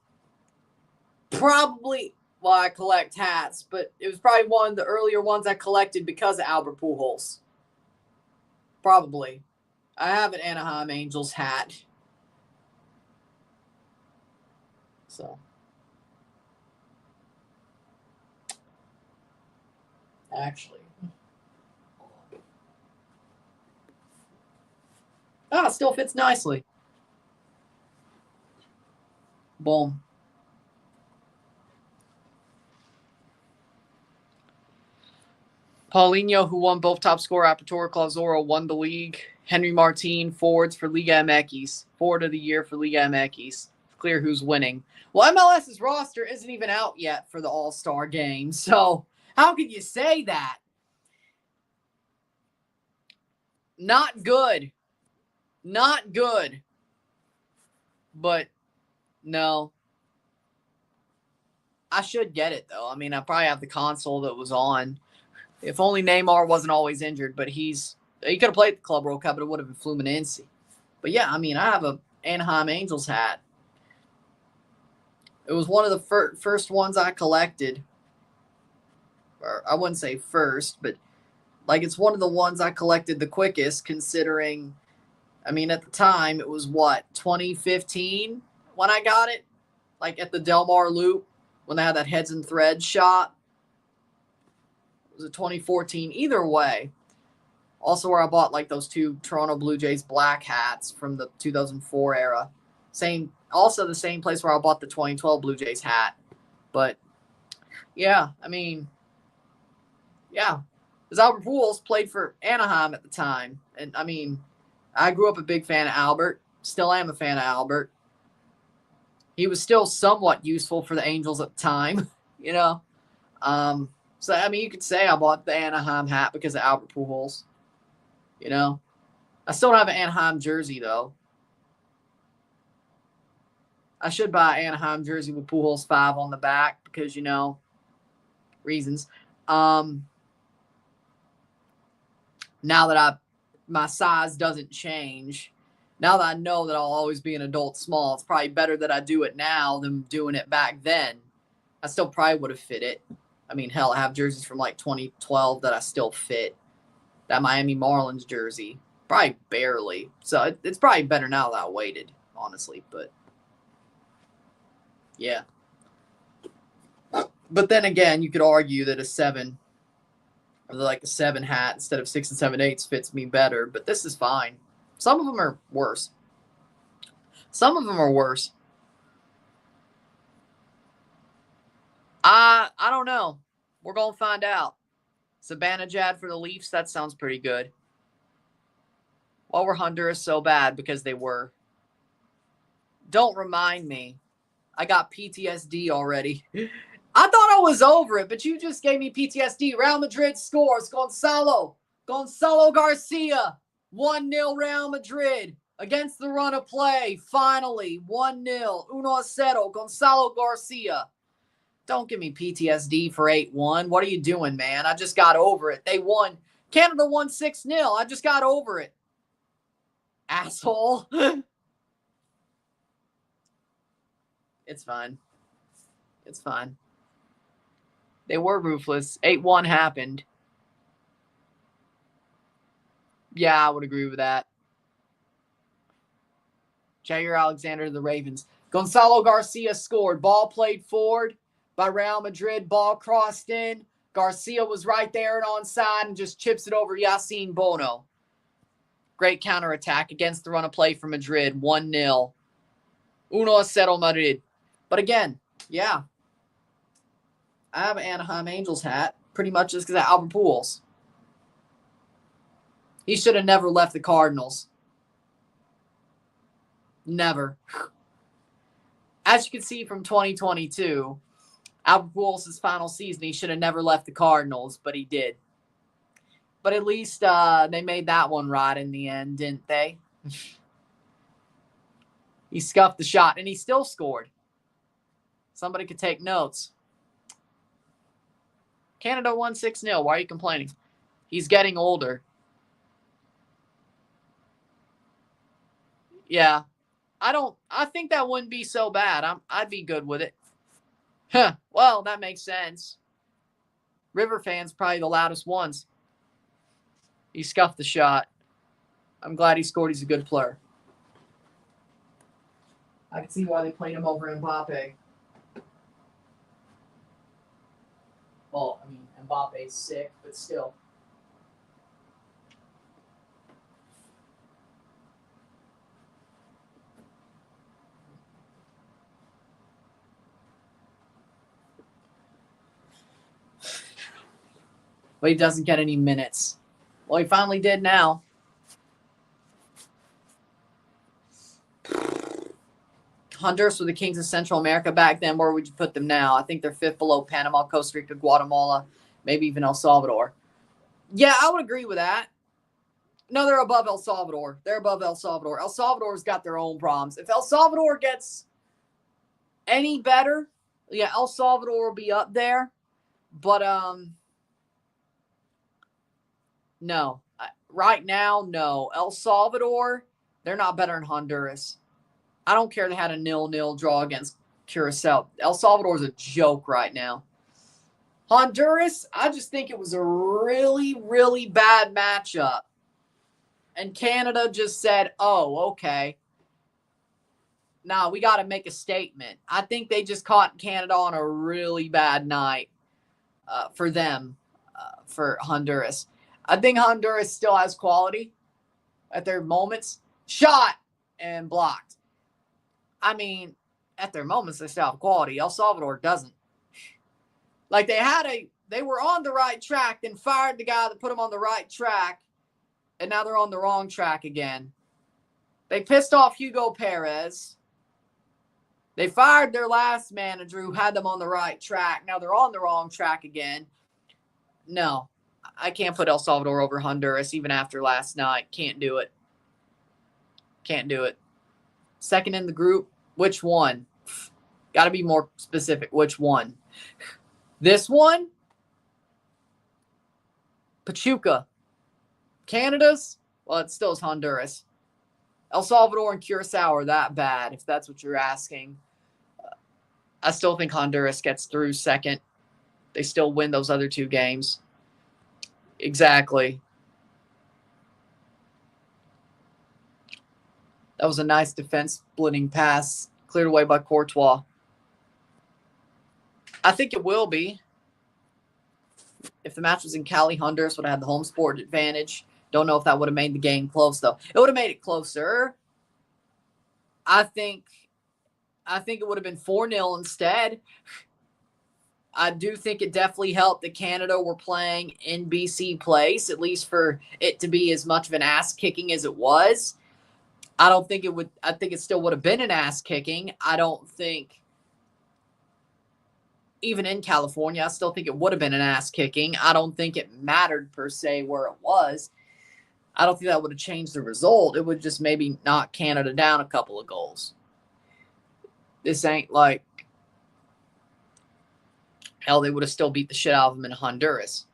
Probably, well, I collect hats, but it was probably one of the earlier ones I collected because of Albert Pujols. Probably. I have an Anaheim Angels hat. So. Actually. Ah, it still fits nicely. Boom. Paulinho, who won both top scorer Apertura Clausura, won the league. Henry Martin, forwards for Liga MX. Forward of the year for Liga MX. Clear who's winning. Well, MLS's roster isn't even out yet for the All-Star game, so how could you say that? Not good. Not good. But, no. I should get it, though. I mean, I probably have the console that was on. If only Neymar wasn't always injured, but he could have played the Club World Cup, but it would have been Fluminense. But yeah, I mean, I have a Anaheim Angels hat. It was one of the first ones I collected. Or I wouldn't say first, but like it's one of the ones I collected the quickest, considering, I mean, at the time, it was what, 2015? when I got it, like at the Del Mar Loop, when they had that heads and threads shot. Was it 2014? Either way. Also where I bought like those 2 Toronto Blue Jays black hats from the 2004 era. Also the same place where I bought the 2012 Blue Jays hat. But yeah, I mean, yeah. Because Albert Pujols played for Anaheim at the time. And I mean, I grew up a big fan of Albert. Still am a fan of Albert. He was still somewhat useful for the Angels at the time, you know. So, I mean, you could say I bought the Anaheim hat because of Albert Pujols, you know. I still don't have an Anaheim jersey, though. I should buy an Anaheim jersey with Pujols 5 on the back because, you know, reasons. Now that my size doesn't change, now that I know that I'll always be an adult small, it's probably better that I do it now than doing it back then. I still probably would have fit it. I mean, hell, I have jerseys from like 2012 that I still fit. That Miami Marlins jersey, probably barely. So it's probably better now that I waited, honestly. But yeah. But then again, you could argue that a 7, like a 7 hat instead of 6 7/8 fits me better. But this is fine. Some of them are worse. Some of them are worse. I don't know. We're going to find out. Sabanajad for the Leafs, that sounds pretty good. Why were Honduras so bad? Because they were. Don't remind me. I got PTSD already. I thought I was over it, but you just gave me PTSD. Real Madrid scores. Gonzalo Garcia. 1-0 Real Madrid against the run of play. Finally, 1-0. 1-0. Gonzalo Garcia. Don't give me PTSD for 8-1. What are you doing, man? I just got over it. They won. Canada won 6-0. I just got over it. Asshole. It's fine. It's fine. They were ruthless. 8-1 happened. Yeah, I would agree with that. Jair Alexander to the Ravens. Gonzalo Garcia scored. Ball played forward by Real Madrid. Ball crossed in. Garcia was right there and onside and just chips it over Yassine Bono. Great counterattack against the run of play for Madrid. 1-0. 1-0 Madrid. But again, yeah. I have an Anaheim Angels hat pretty much just because of Albert Pujols. He should have never left the Cardinals. Never. As you can see from 2022, Albert Pujols' final season, he should have never left the Cardinals, but he did. But at least they made that one right in the end, didn't they? He scuffed the shot, and he still scored. Somebody could take notes. Canada won 6-0. Why are you complaining? He's getting older. Yeah. I think that wouldn't be so bad. I'd be good with it. Huh. Well, that makes sense. River fans probably the loudest ones. He scuffed the shot. I'm glad he scored. He's a good player. I can see why they played him over Mbappe. Well, I mean, Mbappe's sick, but still. But he doesn't get any minutes. Well, he finally did now. Honduras were the kings of Central America back then. Where would you put them now? I think they're 5th below Panama, Costa Rica, Guatemala, maybe even El Salvador. Yeah, I would agree with that. No, they're above El Salvador. They're above El Salvador. El Salvador's got their own problems. If El Salvador gets any better, yeah, El Salvador will be up there. But, no. Right now, no. El Salvador, they're not better than Honduras. I don't care they had a 0-0 draw against Curacao. El Salvador's a joke right now. Honduras, I just think it was a really, really bad matchup. And Canada just said, oh, okay. nah, we got to make a statement. I think they just caught Canada on a really bad night for them, for Honduras. I think Honduras still has quality at their moments. Shot and blocked. I mean, at their moments, they still have quality. El Salvador doesn't. Like, they were on the right track, then fired the guy that put them on the right track, and now they're on the wrong track again. They pissed off Hugo Perez. They fired their last manager who had them on the right track. Now they're on the wrong track again. No, I can't put El Salvador over Honduras even after last night. Can't do it. Can't do it. Second in the group, which one? Got to be more specific. Which one? This one? Pachuca. Canada's? Well, it still is Honduras. El Salvador and Curacao are that bad, if that's what you're asking. I still think Honduras gets through second. They still win those other two games. Exactly. That was a nice defense-splitting pass, cleared away by Courtois. I think it will be. If the match was in Cali, Honduras would have had the home sport advantage. Don't know if that would have made the game close, though. It would have made it closer. I think it would have been 4-0 instead. I do think it definitely helped that Canada were playing in BC place, at least for it to be as much of an ass-kicking as it was. I think it still would have been an ass-kicking. I don't think, even in California, I still think it would have been an ass-kicking. I don't think it mattered per se where it was. I don't think that would have changed the result. It would just maybe knock Canada down a couple of goals. This ain't like, hell, they would have still beat the shit out of them in Honduras.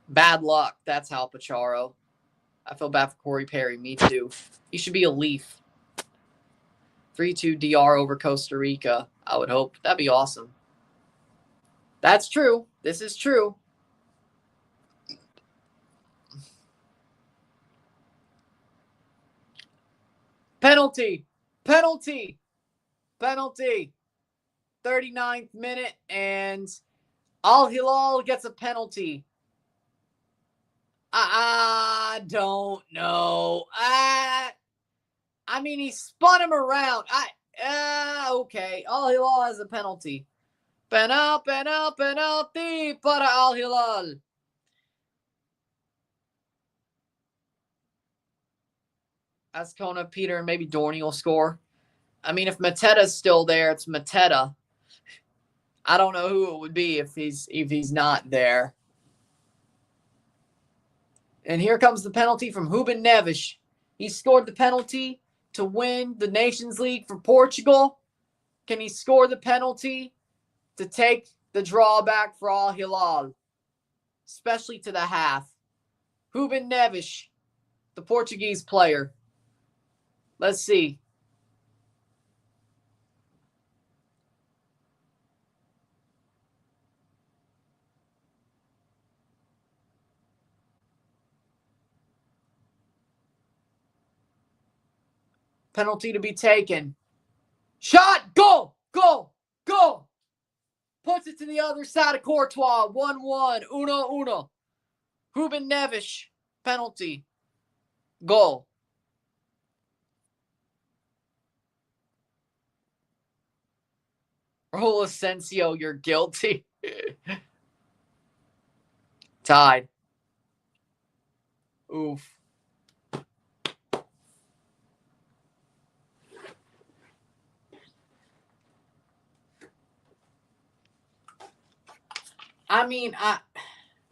Bad luck. That's how Pacharo. I feel bad for Corey Perry. Me too. He should be a Leaf. 3-2 DR over Costa Rica. I would hope. That'd be awesome. That's true. This is true. Penalty. Penalty. Penalty. 39th minute, and Al-Hilal gets a penalty. I don't know. I mean, he spun him around. Okay. Al-Hilal has a penalty. Penalty para Al-Hilal. Ascona, Peter, and maybe Dorney will score. I mean, if Mateta's still there, it's Mateta. I don't know who it would be if he's not there. And here comes the penalty from Ruben Neves. He scored the penalty to win the Nations League for Portugal. Can he score the penalty to take the drawback for Al-Hilal? Especially to the half. Ruben Neves, the Portuguese player. Let's see. Penalty to be taken. Shot! Goal! Goal! Goal! Puts it to the other side of Courtois. 1-1. 1-1. Ruben Neves. Penalty. Goal. Raul Asensio, you're guilty. Tied. Oof. I mean,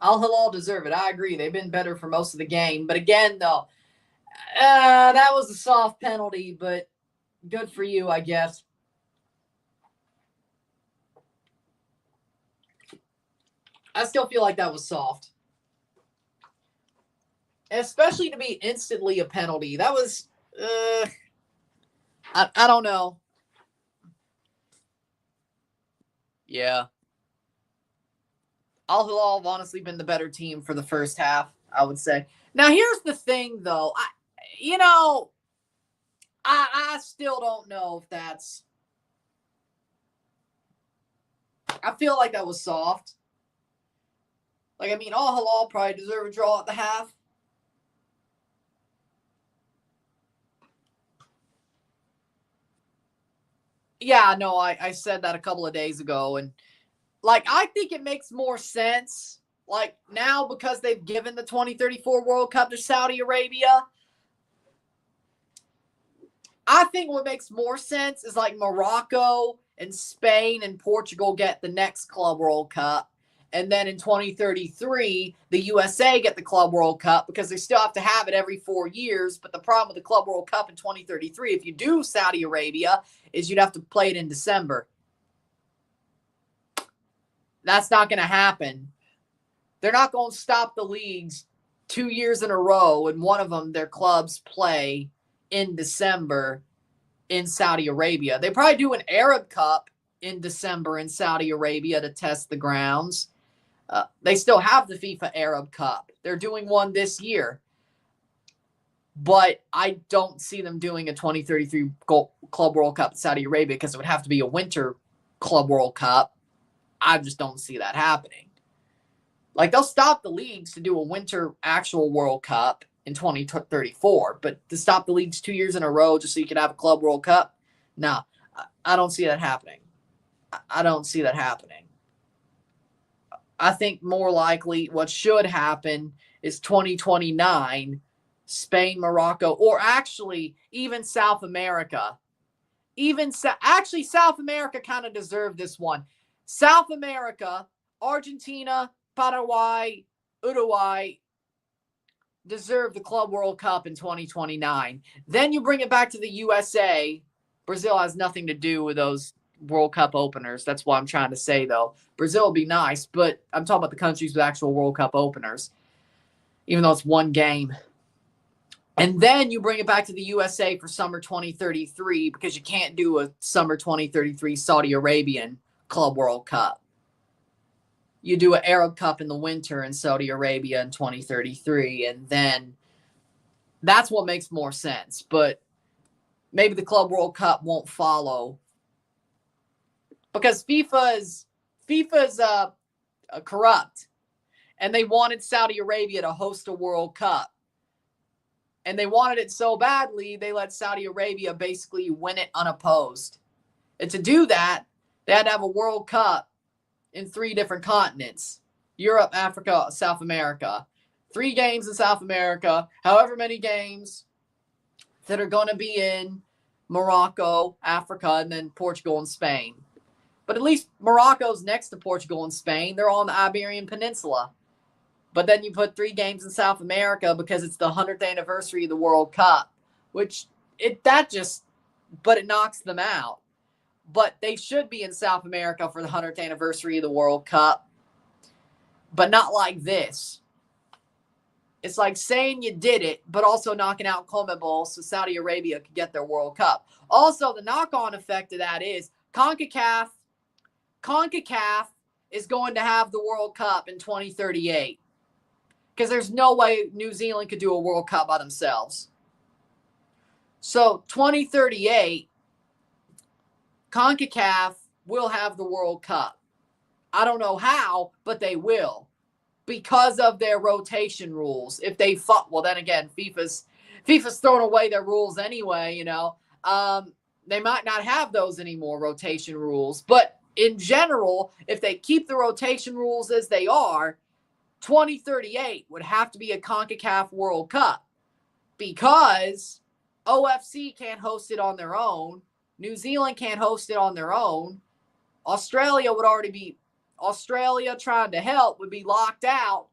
Al-Hilal deserve it. I agree. They've been better for most of the game. But again, though, that was a soft penalty, but good for you, I guess. I still feel like that was soft. Especially to be instantly a penalty. That was, I don't know. Yeah. Al-Hilal have honestly been the better team for the first half. I would say. Now, here's the thing, though. I still don't know if that's... I feel like that was soft. Like, I mean, Al-Hilal probably deserve a draw at the half. Yeah, no, I said that a couple of days ago. And, like, I think it makes more sense, like, now because they've given the 2034 World Cup to Saudi Arabia. I think what makes more sense is, like, Morocco and Spain and Portugal get the next Club World Cup. And then in 2033, the USA get the Club World Cup because they still have to have it every 4 years. But the problem with the Club World Cup in 2033, if you do Saudi Arabia, is you'd have to play it in December. That's not going to happen. They're not going to stop the leagues 2 years in a row, and one of them, their clubs play in December in Saudi Arabia. They probably do an Arab Cup in December in Saudi Arabia to test the grounds. They still have the FIFA Arab Cup. They're doing one this year. But I don't see them doing a 2033 Club World Cup in Saudi Arabia because it would have to be a winter Club World Cup. I just don't see that happening. Like, they'll stop the leagues to do a winter actual World Cup in 2034, but to stop the leagues 2 years in a row just so you can have a Club World Cup, no, I don't see that happening. I don't see that happening. I think more likely what should happen is 2029, Spain, Morocco, or actually even South America. Actually, South America kind of deserved this one. South America, Argentina, Paraguay, Uruguay deserve the Club World Cup in 2029. Then you bring it back to the USA. Brazil has nothing to do with those World Cup openers. That's what I'm trying to say, though. Brazil would be nice, but I'm talking about the countries with actual World Cup openers, even though it's one game. And then you bring it back to the USA for summer 2033 because you can't do a summer 2033 Saudi Arabian Club World Cup. You do an Arab Cup in the winter in Saudi Arabia in 2033, and then that's what makes more sense. But maybe the Club World Cup won't follow because FIFA's corrupt, and they wanted Saudi Arabia to host a World Cup. And they wanted it so badly, they let Saudi Arabia basically win it unopposed. And to do that, they had to have a World Cup in 3 different continents: Europe, Africa, South America. 3 games in South America, however many games that are going to be in Morocco, Africa, and then Portugal and Spain. But at least Morocco's next to Portugal and Spain. They're on the Iberian Peninsula. But then you put 3 games in South America because it's the 100th anniversary of the World Cup, it knocks them out. But they should be in South America for the 100th anniversary of the World Cup, but not like this. It's like saying you did it, but also knocking out CONMEBOL so Saudi Arabia could get their World Cup. Also, the knock-on effect of that is CONCACAF is going to have the World Cup in 2038 because there's no way New Zealand could do a World Cup by themselves. So 2038, CONCACAF will have the World Cup. I don't know how, but they will because of their rotation rules. If they well, then again, FIFA's throwing away their rules anyway, you know. They might not have those anymore, rotation rules. But in general, if they keep the rotation rules as they are, 2038 would have to be a CONCACAF World Cup because OFC can't host it on their own. New Zealand can't host it on their own. Australia trying to help would be locked out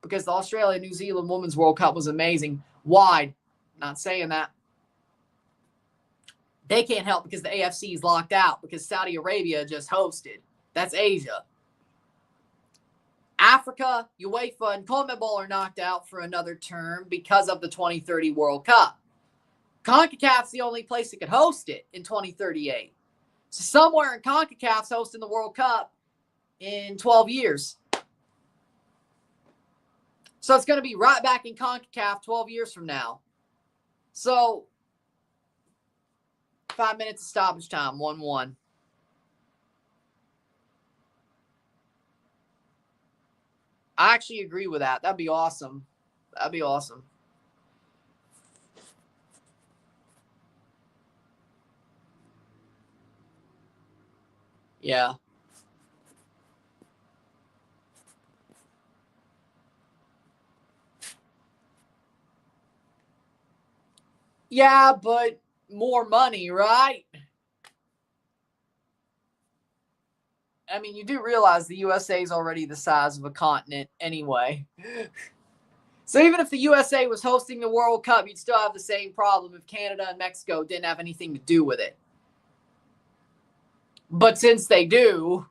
because the Australia-New Zealand Women's World Cup was amazing. Wide. Not saying that. They can't help because the AFC is locked out because Saudi Arabia just hosted. That's Asia. Africa, UEFA, and CONMEBOL are knocked out for another term because of the 2030 World Cup. CONCACAF's the only place that could host it in 2038. So somewhere in CONCACAF's hosting the World Cup in 12 years. So it's going to be right back in CONCACAF 12 years from now. So 5 minutes of stoppage time, 1-1. I actually agree with that. That'd be awesome. That'd be awesome. Yeah. Yeah, but more money, right? I mean, you do realize the USA is already the size of a continent anyway. So even if the USA was hosting the World Cup, you'd still have the same problem if Canada and Mexico didn't have anything to do with it. But since they do,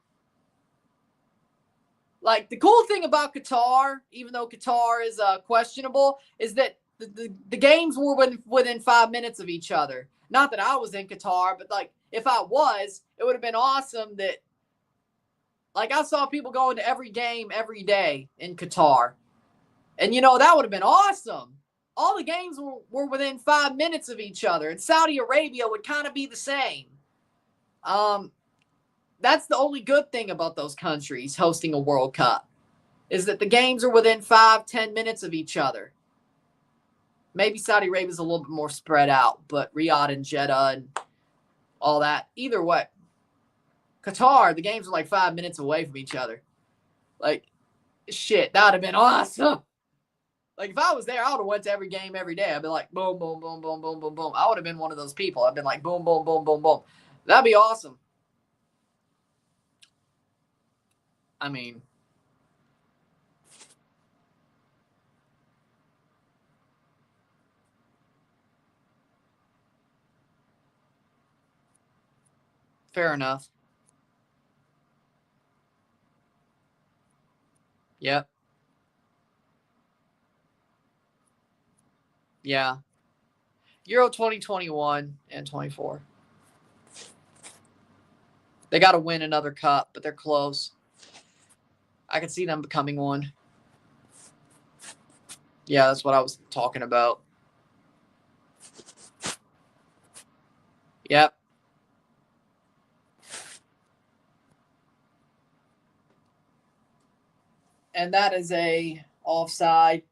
like, the cool thing about Qatar, even though Qatar is questionable, is that the games were within 5 minutes of each other. Not that I was in Qatar, but like if I was, it would have been awesome that, like, I saw people going to every game every day in Qatar. And, you know, that would have been awesome. All the games were within 5 minutes of each other. And Saudi Arabia would kind of be the same. That's the only good thing about those countries hosting a World Cup, is that the games are within 5-10 minutes of each other. Maybe Saudi Arabia is a little bit more spread out, but Riyadh and Jeddah and all that. Either way, Qatar, the games are like 5 minutes away from each other. Like, shit, that would have been awesome. Like, if I was there, I would have went to every game every day. I'd be like, boom, boom, boom, boom, boom, boom, boom. I would have been one of those people. I've been like, boom, boom, boom, boom, boom. That'd be awesome. I mean, fair enough. Yep. Yeah. Euro 2021 and 24. They got to win another cup, but they're close. I could see them becoming one. Yeah, that's what I was talking about. Yep. And that is a offside.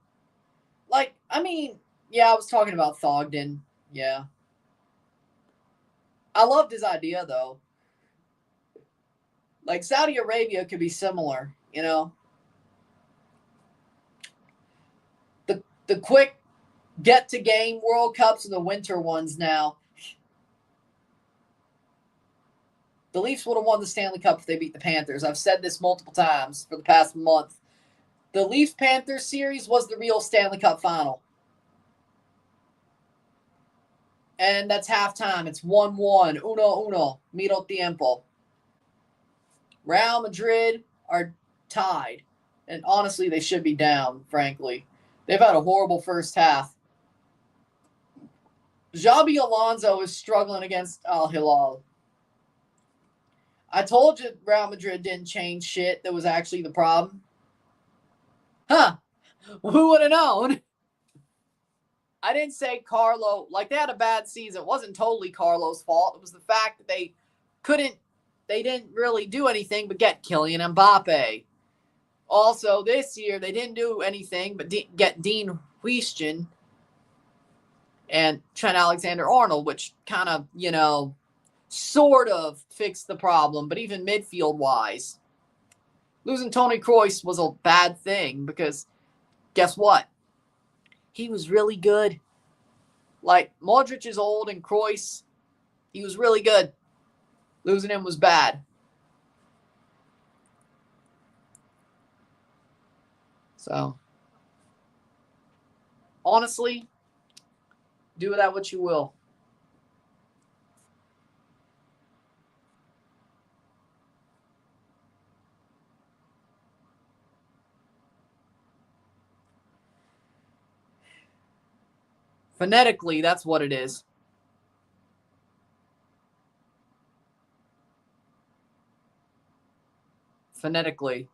Like, I mean, yeah, I was talking about Thogden. Yeah. I loved his idea, though. Like, Saudi Arabia could be similar, you know? The quick get-to-game World Cups are the winter ones now. The Leafs would have won the Stanley Cup if they beat the Panthers. I've said this multiple times for the past month. The Leafs-Panthers series was the real Stanley Cup final. And that's halftime. It's 1-1. 1-1. Medio tiempo. Real Madrid are tied. And honestly, they should be down, frankly. They've had a horrible first half. Xabi Alonso is struggling against Al-Hilal. I told you Real Madrid didn't change shit. That was actually the problem. Huh. Who would have known? I didn't say Carlo. Like, they had a bad season. It wasn't totally Carlo's fault. It was the fact that they didn't really do anything but get Kylian Mbappe. Also, this year, they didn't do anything but get Dean Huijsen and Trent Alexander-Arnold, which kind of, you know, sort of fixed the problem. But even midfield-wise, losing Toni Kroos was a bad thing because guess what? He was really good. Like, Modric is old and Kroos, he was really good. Losing him was bad. So, honestly, do with that what you will. Phonetically, that's what it is. Phonetically.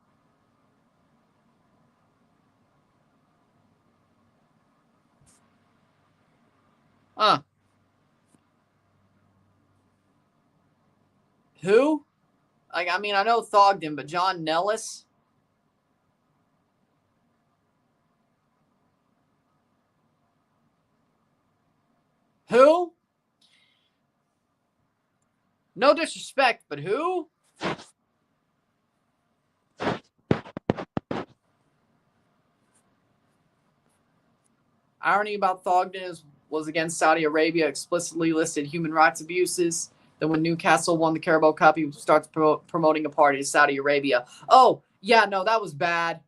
Who? Like, I mean, I know Thogden, but John Nellis? Who? No disrespect, but who? Irony about Thogden was against Saudi Arabia, explicitly listed human rights abuses. Then when Newcastle won the Carabao Cup, he starts promoting a party to Saudi Arabia. Oh, yeah, no, that was bad.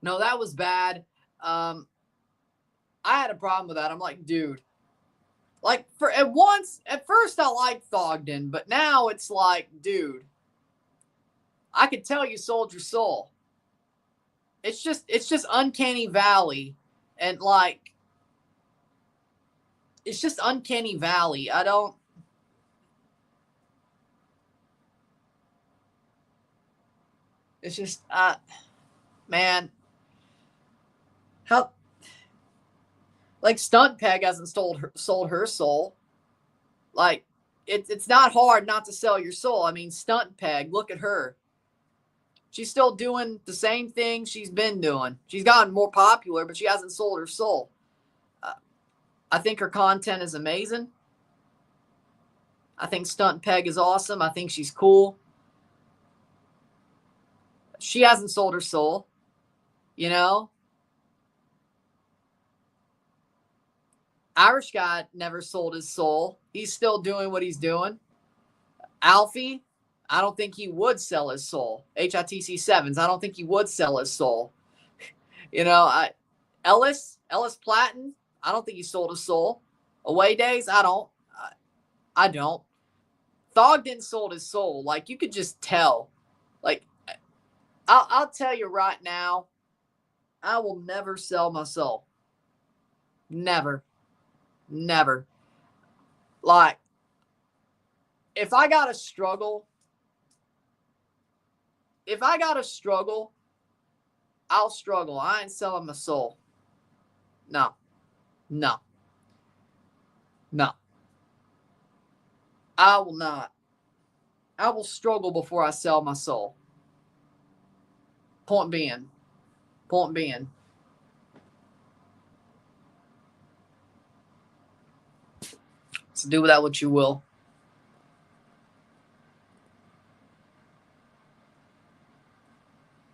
No, that was bad. I had a problem with that. I'm like, dude. Like, at first I liked Thogden, but now it's like, dude, I could tell you sold your soul. It's just uncanny valley, and like, it's just uncanny valley. I don't. It's just, man, how, like, Stunt Peg hasn't sold her soul. Like, it's not hard not to sell your soul. I mean, Stunt Peg, look at her. She's still doing the same thing she's been doing. She's gotten more popular, but she hasn't sold her soul. I think her content is amazing. I think Stunt Peg is awesome. I think she's cool. She hasn't sold her soul, you know? Irish guy never sold his soul. He's still doing what he's doing. Alfie, I don't think he would sell his soul. HITC Sevens, I don't think he would sell his soul. You know, Ellis Platten, I don't think he sold his soul. Away Days, I don't. Thogden sold his soul. Like, you could just tell. Like, I'll tell you right now, I will never sell my soul. Never. Like, if I gotta struggle, I'll struggle. I ain't selling my soul. No. I will not. I will struggle before I sell my soul. Point being. So do with that what you will.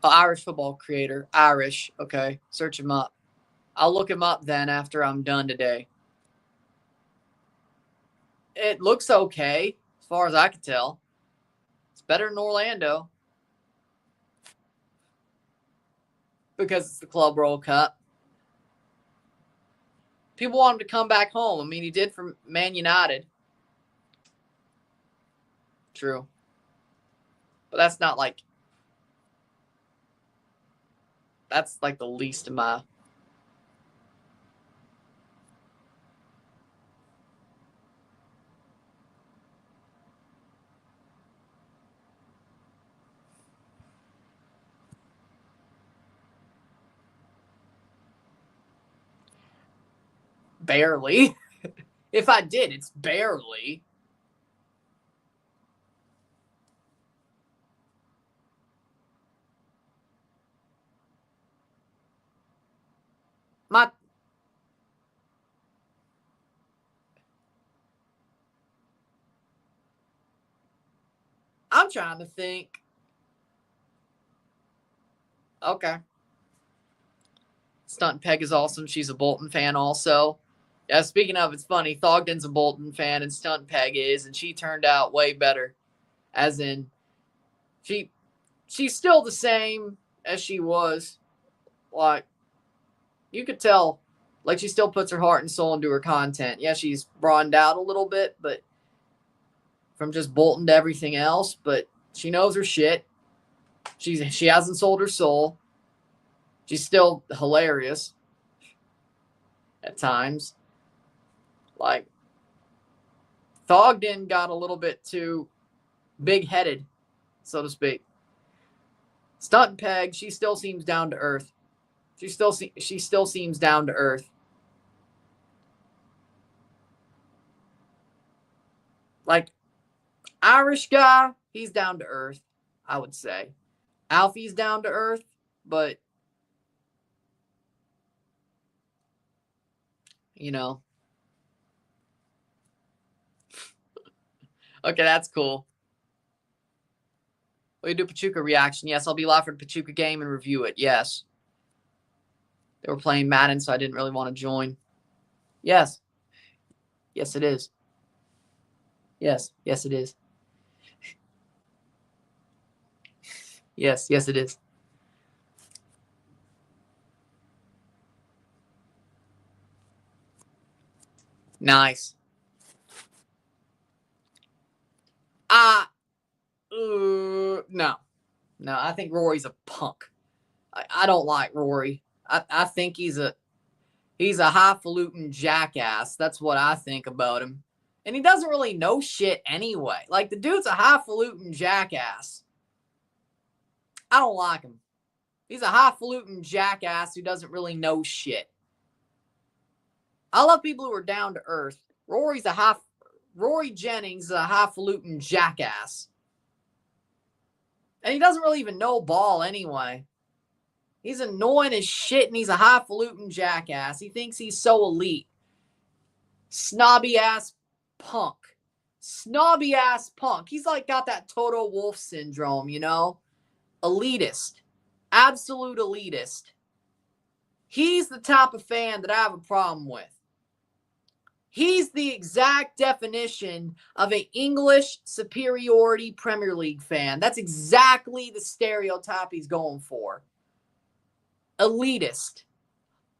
Irish football creator. Irish. Okay. Search him up. I'll look him up then after I'm done today. It looks okay, as far as I can tell. It's better than Orlando. Because it's the Club World Cup. People want him to come back home. I mean, he did for Man United. True. But that's not like... That's like the least of my... Barely. If I did, it's barely. I'm trying to think. Okay. Stunt Peg is awesome. She's a Bolton fan also. Yeah, speaking of, it's funny. Thogden's a Bolton fan and Stunt Peg is, and she turned out way better. As in, she's still the same as she was. Like, you could tell, like, she still puts her heart and soul into her content. Yeah, she's broadened out a little bit, but from just Bolton to everything else, but she knows her shit. She hasn't sold her soul. She's still hilarious at times. Like, Thogden got a little bit too big-headed, so to speak. Stunt Peg, she still seems down to earth. She still seems down to earth. Like, Irish guy, he's down to earth, I would say. Alfie's down to earth, but, you know. Okay, that's cool. Will you do Pachuca reaction? Yes, I'll be live for the Pachuca game and review it. Yes. They were playing Madden, so I didn't really want to join. Yes. Yes, it is. Yes. Yes, it is. Yes. Yes, it is. Nice. No. No, I think Rory's a punk. I don't like Rory. I think he's a highfalutin jackass. That's what I think about him. And he doesn't really know shit anyway. Like, the dude's a highfalutin jackass. I don't like him. He's a highfalutin jackass who doesn't really know shit. I love people who are down to earth. Rory Jennings is a highfalutin jackass. And he doesn't really even know ball anyway. He's annoying as shit, and he's a highfalutin jackass. He thinks he's so elite. Snobby ass punk. Snobby ass punk. He's like got that Toto Wolff syndrome, you know? Elitist. Absolute elitist. He's the type of fan that I have a problem with. He's the exact definition of an English superiority Premier League fan. That's exactly the stereotype he's going for. Elitist.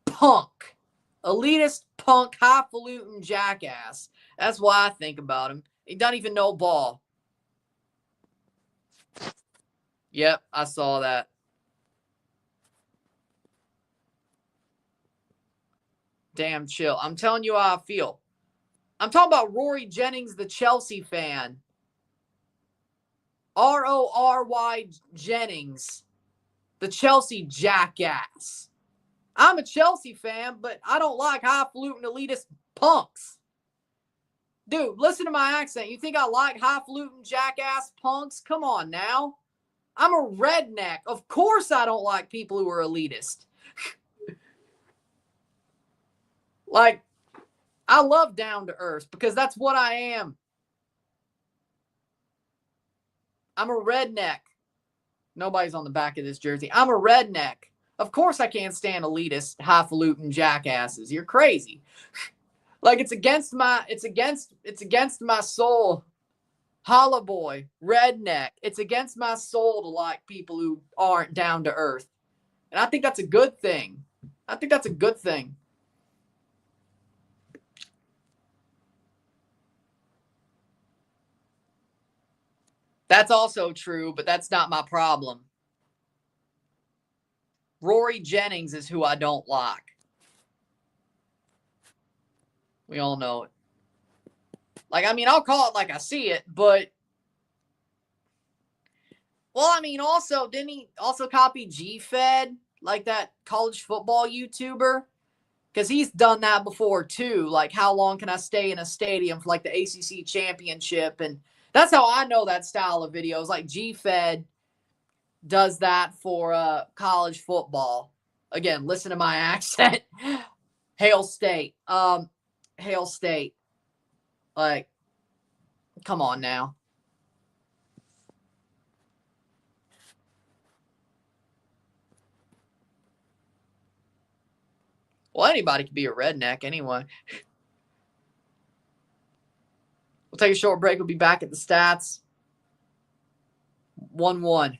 Punk. Elitist, punk, highfalutin jackass. That's why I think about him. He doesn't even know ball. Yep, I saw that. Damn chill. I'm telling you how I feel. I'm talking about Rory Jennings, the Chelsea fan. Rory Jennings, the Chelsea jackass. I'm a Chelsea fan, but I don't like highfalutin elitist punks. Dude, listen to my accent. You think I like highfalutin jackass punks? Come on now. I'm a redneck. Of course I don't like people who are elitist. Like, I love down to earth because that's what I am. I'm a redneck. Nobody's on the back of this jersey. I'm a redneck. Of course I can't stand elitist, highfalutin jackasses. You're crazy. Like, it's against my soul. Holla boy, redneck. It's against my soul to like people who aren't down to earth. And I think that's a good thing. I think that's a good thing. That's also true, but that's not my problem. Rory Jennings is who I don't like. We all know it. Like, I mean, I'll call it like I see it, but well, I mean, also, didn't he also copy G-Fed, like that college football YouTuber? Because he's done that before too. Like, how long can I stay in a stadium for like the ACC championship? And that's how I know that style of videos. Like, G-Fed does that for college football. Again, listen to my accent. Hail State. Hail State. Like, come on now. Well, anybody can be a redneck anyway. We'll take a short break. We'll be back at the stats. 1-1.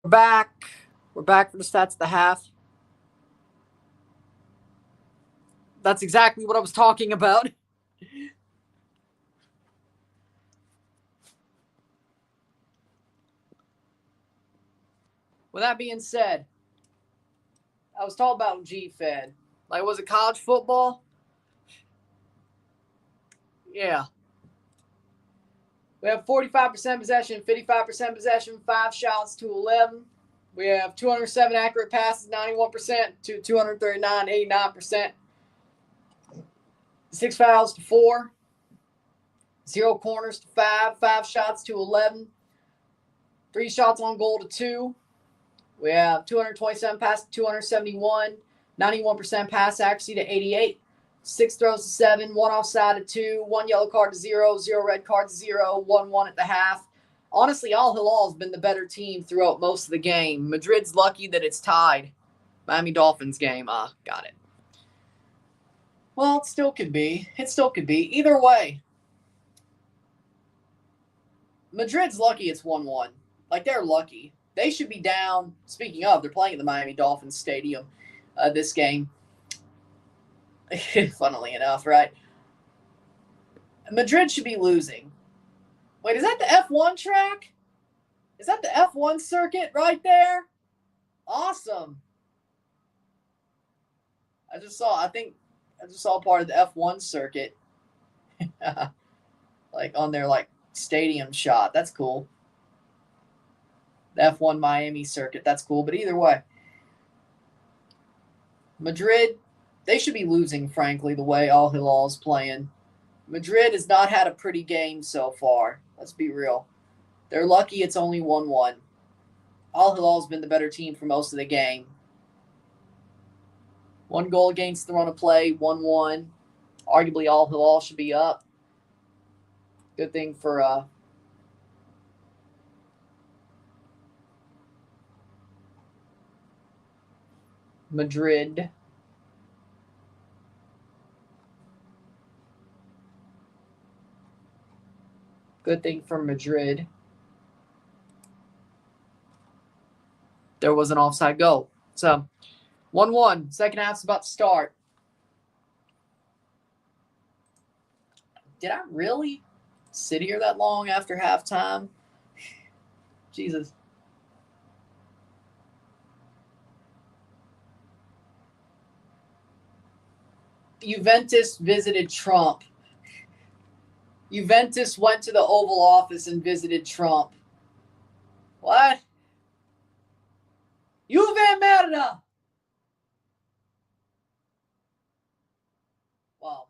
back. We're back for the stats of the half. That's exactly what I was talking about. With that being said, I was talking about G-Fed. Like, was it college football? Yeah. We have 45% possession, 55% possession, 5 shots to 11. We have 207 accurate passes, 91% to 239, 89%. 6 fouls to 4. 0 corners to 5. 5 shots to 11. 3 shots on goal to 2. We have 227 passes to 271. 91% pass accuracy to 88. 6 throws to 7. 1 offside to 2. 1 yellow card to 0. 0 red card to 0. 1-1 at the half. Honestly, Al-Hilal has been the better team throughout most of the game. Madrid's lucky that it's tied. Miami Dolphins game. Got it. Well, it still could be. It still could be. Either way, Madrid's lucky it's 1-1. Like, they're lucky. They should be down. Speaking of, they're playing at the Miami Dolphins Stadium this game. Funnily enough, right? Madrid should be losing. Wait, is that the F1 track? Is that the F1 circuit right there? Awesome. I just saw part of the F1 circuit. Like on their stadium shot. That's cool. The F1 Miami circuit. That's cool. But either way, Madrid, they should be losing, frankly, the way Al-Hilal is playing. Madrid has not had a pretty game so far. Let's be real. They're lucky it's only 1-1. Al-Hilal has been the better team for most of the game. 1 goal against the run of play, 1-1. Arguably, Al-Hilal should be up. Good thing for Madrid. Good thing for Madrid. There was an offside goal. So, 1-1. Second half's about to start. Did I really sit here that long after halftime? Jesus. Juventus visited Trump. Juventus went to the Oval Office and visited Trump. What? Juve merda! Wow.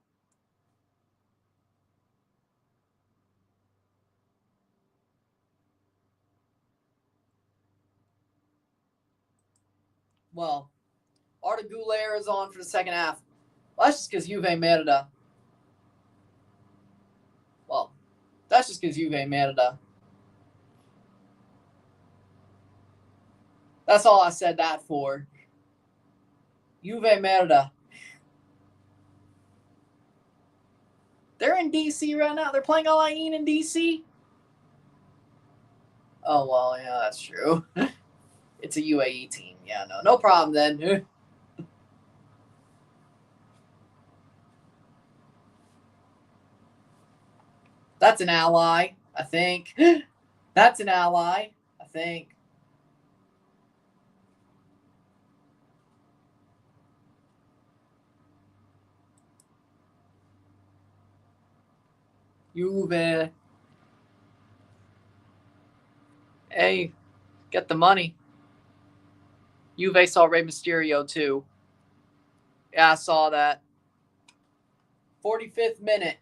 Well, Arda Güler is on for the second half. Well, that's just because Juve merda. Well, that's just because Juve merda. That's all I said that for. Juve merda. They're in D.C. right now. They're playing Al-Ain in D.C. Oh, well, yeah, that's true. It's a UAE team. Yeah, no problem then. That's an ally, I think. That's an ally, I think. Juve. Hey, get the money. Juve saw Rey Mysterio too. Yeah, I saw that. 45th minute.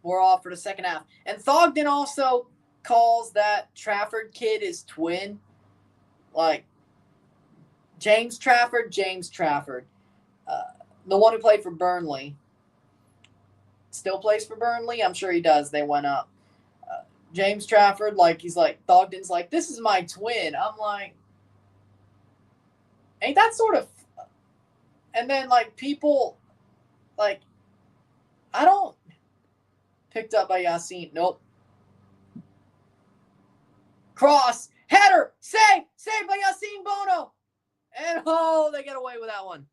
We're off for the second half. And Thogden also calls that Trafford kid his twin. Like, James Trafford. The one who played for Burnley. Still plays for Burnley? I'm sure he does. They went up. James Trafford, Thogden's like, this is my twin. I'm like, ain't that sort of... And then, people, I don't... Picked up by Yassine. Nope. Cross. Header. Saved by Yassine Bono. And oh, they get away with that one.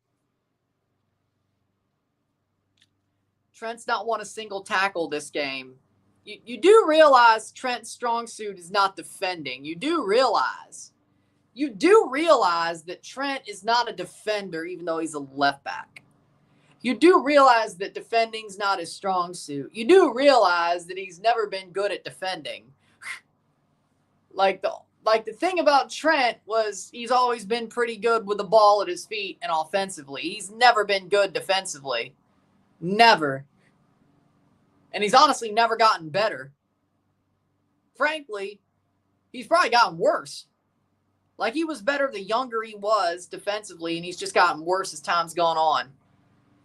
Trent's not won a single tackle this game. You do realize Trent's strong suit is not defending. You do realize that Trent is not a defender, even though he's a left back. You do realize that defending's not his strong suit. You do realize that he's never been good at defending. Like the thing about Trent was he's always been pretty good with the ball at his feet and offensively. He's never been good defensively. Never. And he's honestly never gotten better. Frankly, he's probably gotten worse. Like, he was better the younger he was defensively, and he's just gotten worse as time's gone on.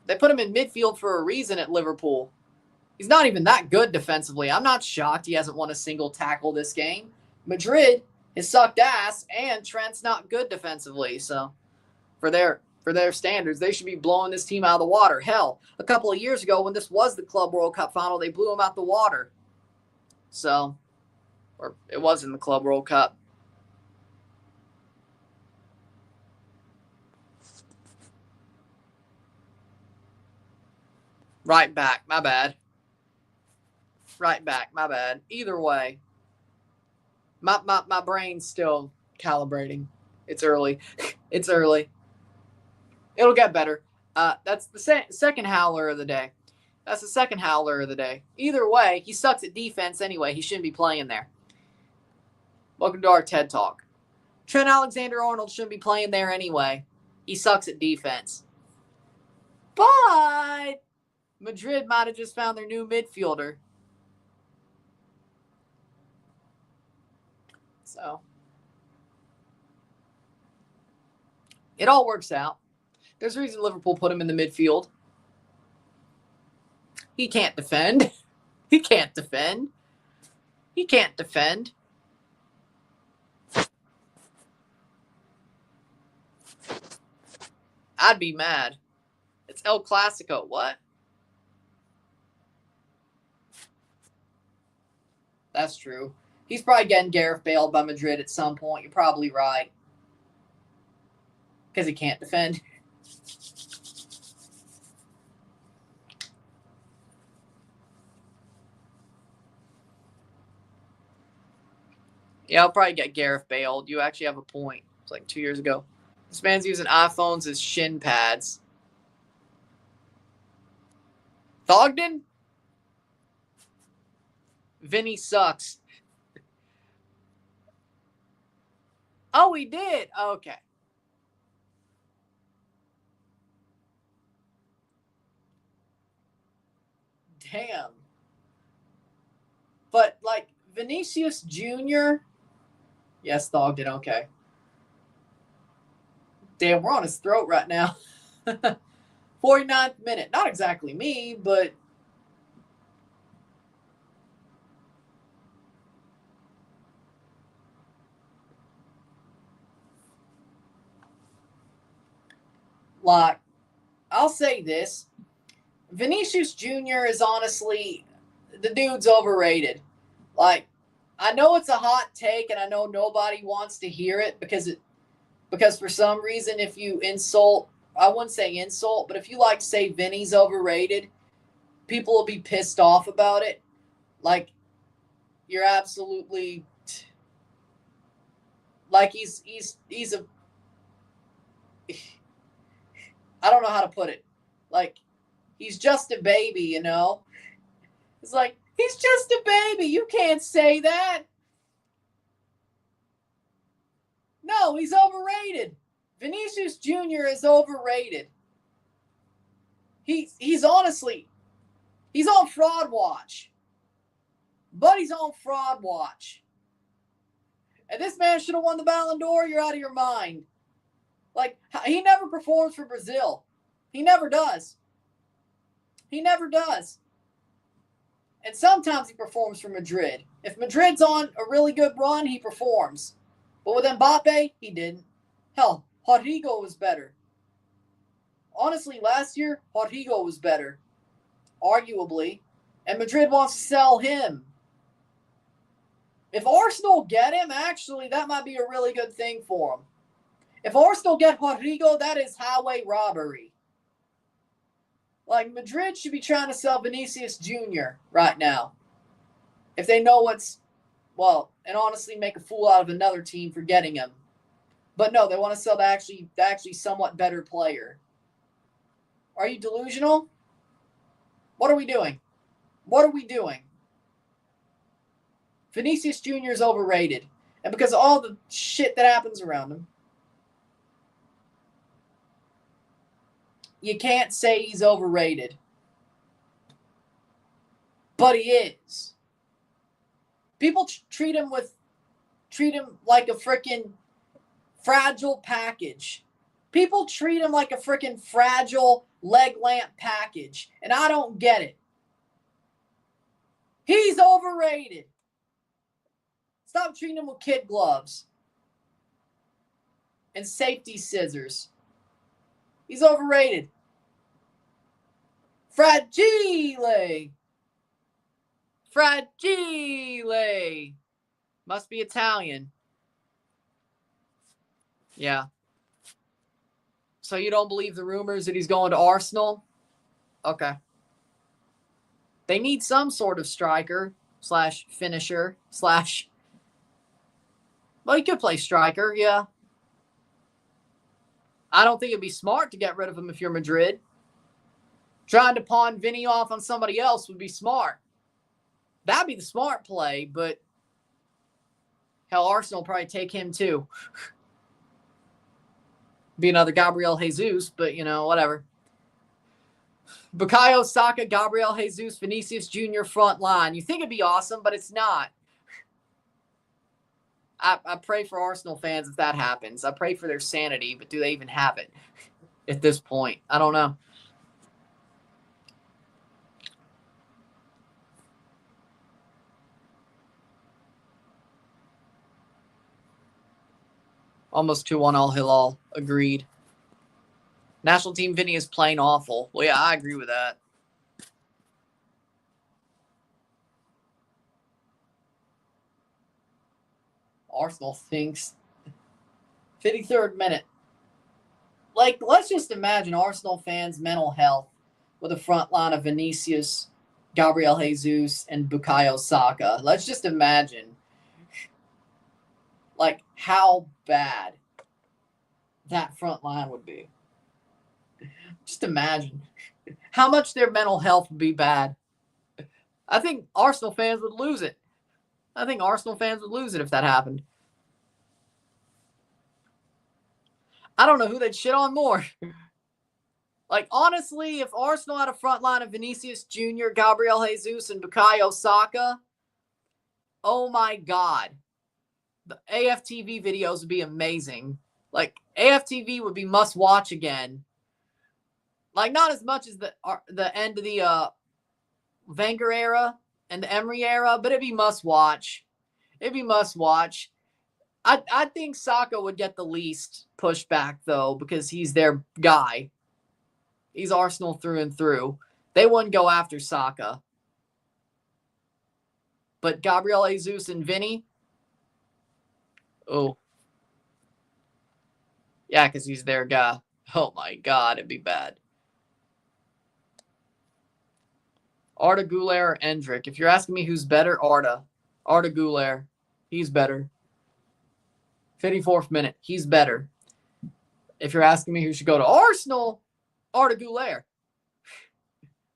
They put him in midfield for a reason at Liverpool. He's not even that good defensively. I'm not shocked he hasn't won a single tackle this game. Madrid has sucked ass, and Trent's not good defensively. So, for their standards, they should be blowing this team out of the water. Hell, a couple of years ago when this was the Club World Cup final, they blew them out the water. So, or it was in the Club World Cup. Right back, my bad. Right back, my bad. Either way, my brain's still calibrating. It's early. It's early. It'll get better. That's the second howler of the day. That's the second howler of the day. Either way, he sucks at defense anyway. He shouldn't be playing there. Welcome to our TED Talk. Trent Alexander-Arnold shouldn't be playing there anyway. He sucks at defense. But Madrid might have just found their new midfielder. So it all works out. There's a reason Liverpool put him in the midfield. He can't defend. He can't defend. He can't defend. I'd be mad. It's El Clasico. What? That's true. He's probably getting Gareth Bale by Madrid at some point. You're probably right. Because he can't defend. Yeah, I'll probably get Gareth Bale. You actually have a point. It's like 2 years ago. This man's using iPhones as shin pads. Thogden? Vinny sucks. Oh, he did? Okay. Damn. But, like, Vinicius Jr.? Yes, Thogden, okay. Damn, we're on his throat right now. 49th minute. Not exactly me, but like, I'll say this. Vinicius Jr. is honestly, the dude's overrated. Like, I know it's a hot take, and I know nobody wants to hear it because for some reason, if you insult, I wouldn't say insult, but if you like say Vinny's overrated, people will be pissed off about it. Like, you're absolutely, like, he's a, I don't know how to put it. Like, he's just a baby, you know? It's like, he's just a baby. You can't say that. No, he's overrated. Vinicius Jr. is overrated. He's honestly, he's on fraud watch. But he's on fraud watch. And this man should have won the Ballon d'Or. You're out of your mind. Like, he never performs for Brazil. He never does. He never does. And sometimes he performs for Madrid. If Madrid's on a really good run, he performs. But with Mbappe, he didn't. Hell, Rodrigo was better. Honestly, last year, Rodrigo was better. Arguably. And Madrid wants to sell him. If Arsenal get him, actually, that might be a really good thing for him. If Arsenal get Rodrigo, that is highway robbery. Like, Madrid should be trying to sell Vinicius Jr. right now. If they know what's, well, and honestly make a fool out of another team for getting him. But no, they want to sell the actually somewhat better player. Are you delusional? What are we doing? What are we doing? Vinicius Jr. is overrated. And because of all the shit that happens around him, you can't say he's overrated. But he is. People treat him like a freaking fragile package. People treat him like a freaking fragile leg lamp package. And I don't get it. He's overrated. Stop treating him with kid gloves and safety scissors. He's overrated. Fragile. Fragile. Must be Italian. Yeah. So you don't believe the rumors that he's going to Arsenal? Okay. They need some sort of striker / finisher / well, he could play striker, yeah. I don't think it'd be smart to get rid of him if you're Madrid. Trying to pawn Vinny off on somebody else would be smart. That'd be the smart play, but hell, Arsenal will probably take him too. Be another Gabriel Jesus, but, you know, whatever. Bukayo Saka, Gabriel Jesus, Vinicius Jr. front line. You think it'd be awesome, but it's not. I pray for Arsenal fans if that happens. I pray for their sanity, but do they even have it at this point? I don't know. Almost 2-1 Al-Hilal. Agreed. National team Vinny is playing awful. Well, yeah, I agree with that. Arsenal thinks. 53rd minute. Like, let's just imagine Arsenal fans' mental health with a front line of Vinicius, Gabriel Jesus, and Bukayo Saka. Let's just imagine, like, how bad that front line would be. Just imagine how much their mental health would be bad. I think Arsenal fans would lose it. I think Arsenal fans would lose it if that happened. I don't know who they'd shit on more. Like, honestly, if Arsenal had a front line of Vinicius Jr., Gabriel Jesus, and Bukayo Saka, oh my God. The AFTV videos would be amazing. Like, AFTV would be must-watch again. Like, not as much as the end of the Wenger era and the Emery era, but it'd be must-watch. It'd be must-watch. I think Saka would get the least pushback, though, because he's their guy. He's Arsenal through and through. They wouldn't go after Saka. But Gabriel Jesus and Vinny? Oh. Yeah, because he's their guy. Oh, my God, it'd be bad. Arda Güler or Endrick? If you're asking me who's better, Arda Güler. He's better. 54th minute. He's better. If you're asking me who should go to Arsenal, Arda Güler.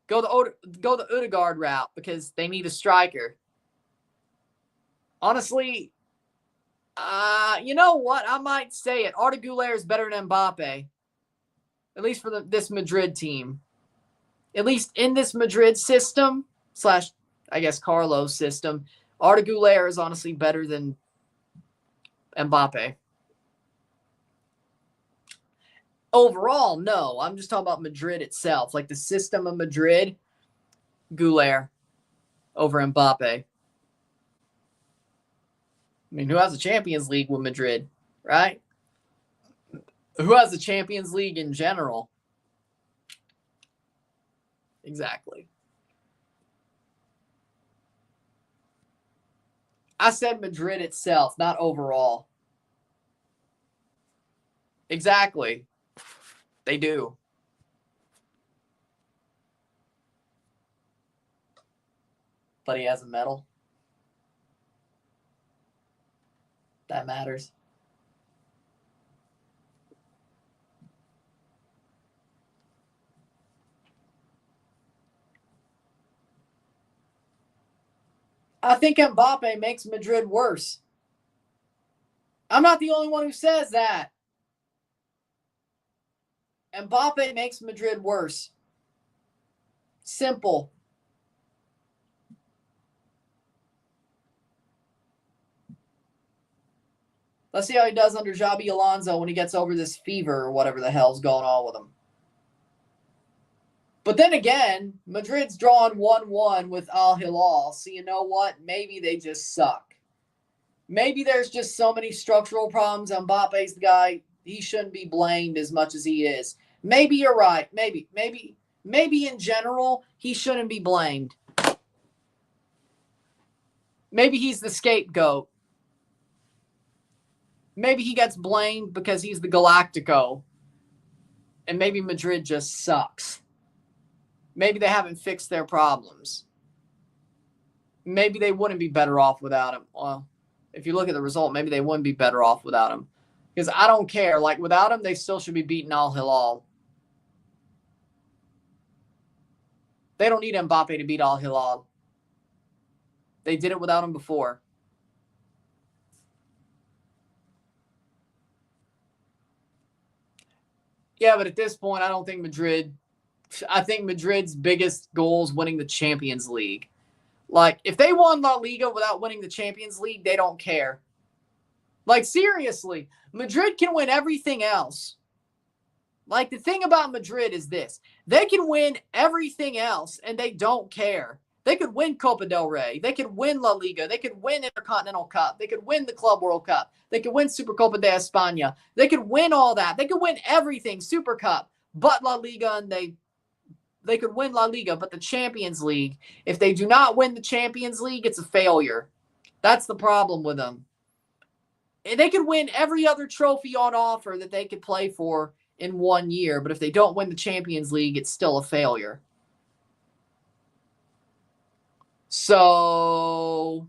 Go the Odegaard route because they need a striker. Honestly, you know what? I might say it. Arda Güler is better than Mbappe. At least for this Madrid team. At least in this Madrid system, / I guess Carlos system, Arda Güler is honestly better than Mbappe. Overall, no. I'm just talking about Madrid itself. Like the system of Madrid, Güler over Mbappe. I mean, who has the Champions League with Madrid, right? Who has the Champions League in general? Exactly. I said Madrid itself, not overall. Exactly. They do. But he has a medal. That matters. I think Mbappe makes Madrid worse. I'm not the only one who says that. Mbappe makes Madrid worse. Simple. Let's see how he does under Xabi Alonso when he gets over this fever or whatever the hell's going on with him. But then again, Madrid's drawn 1-1 with Al-Hilal. So you know what? Maybe they just suck. Maybe there's just so many structural problems. Mbappe's the guy. He shouldn't be blamed as much as he is. Maybe you're right. Maybe in general, he shouldn't be blamed. Maybe he's the scapegoat. Maybe he gets blamed because he's the Galactico. And maybe Madrid just sucks. Maybe they haven't fixed their problems. Maybe they wouldn't be better off without him. Well, if you look at the result, maybe they wouldn't be better off without him. Because I don't care. Like, without him, they still should be beating Al-Hilal. They don't need Mbappe to beat Al-Hilal. They did it without him before. Yeah, but at this point, I don't think Madrid... I think Madrid's biggest goal is winning the Champions League. Like, if they won La Liga without winning the Champions League, they don't care. Like, seriously, Madrid can win everything else. Like, the thing about Madrid is this. They can win everything else, and they don't care. They could win Copa del Rey. They could win La Liga. They could win Intercontinental Cup. They could win the Club World Cup. They could win Supercopa de España. They could win all that. They could win everything, Super Cup, but La Liga, and they could win La Liga, but the Champions League, if they do not win the Champions League, it's a failure. That's the problem with them. And they could win every other trophy on offer that they could play for in 1 year, but if they don't win the Champions League, it's still a failure. So,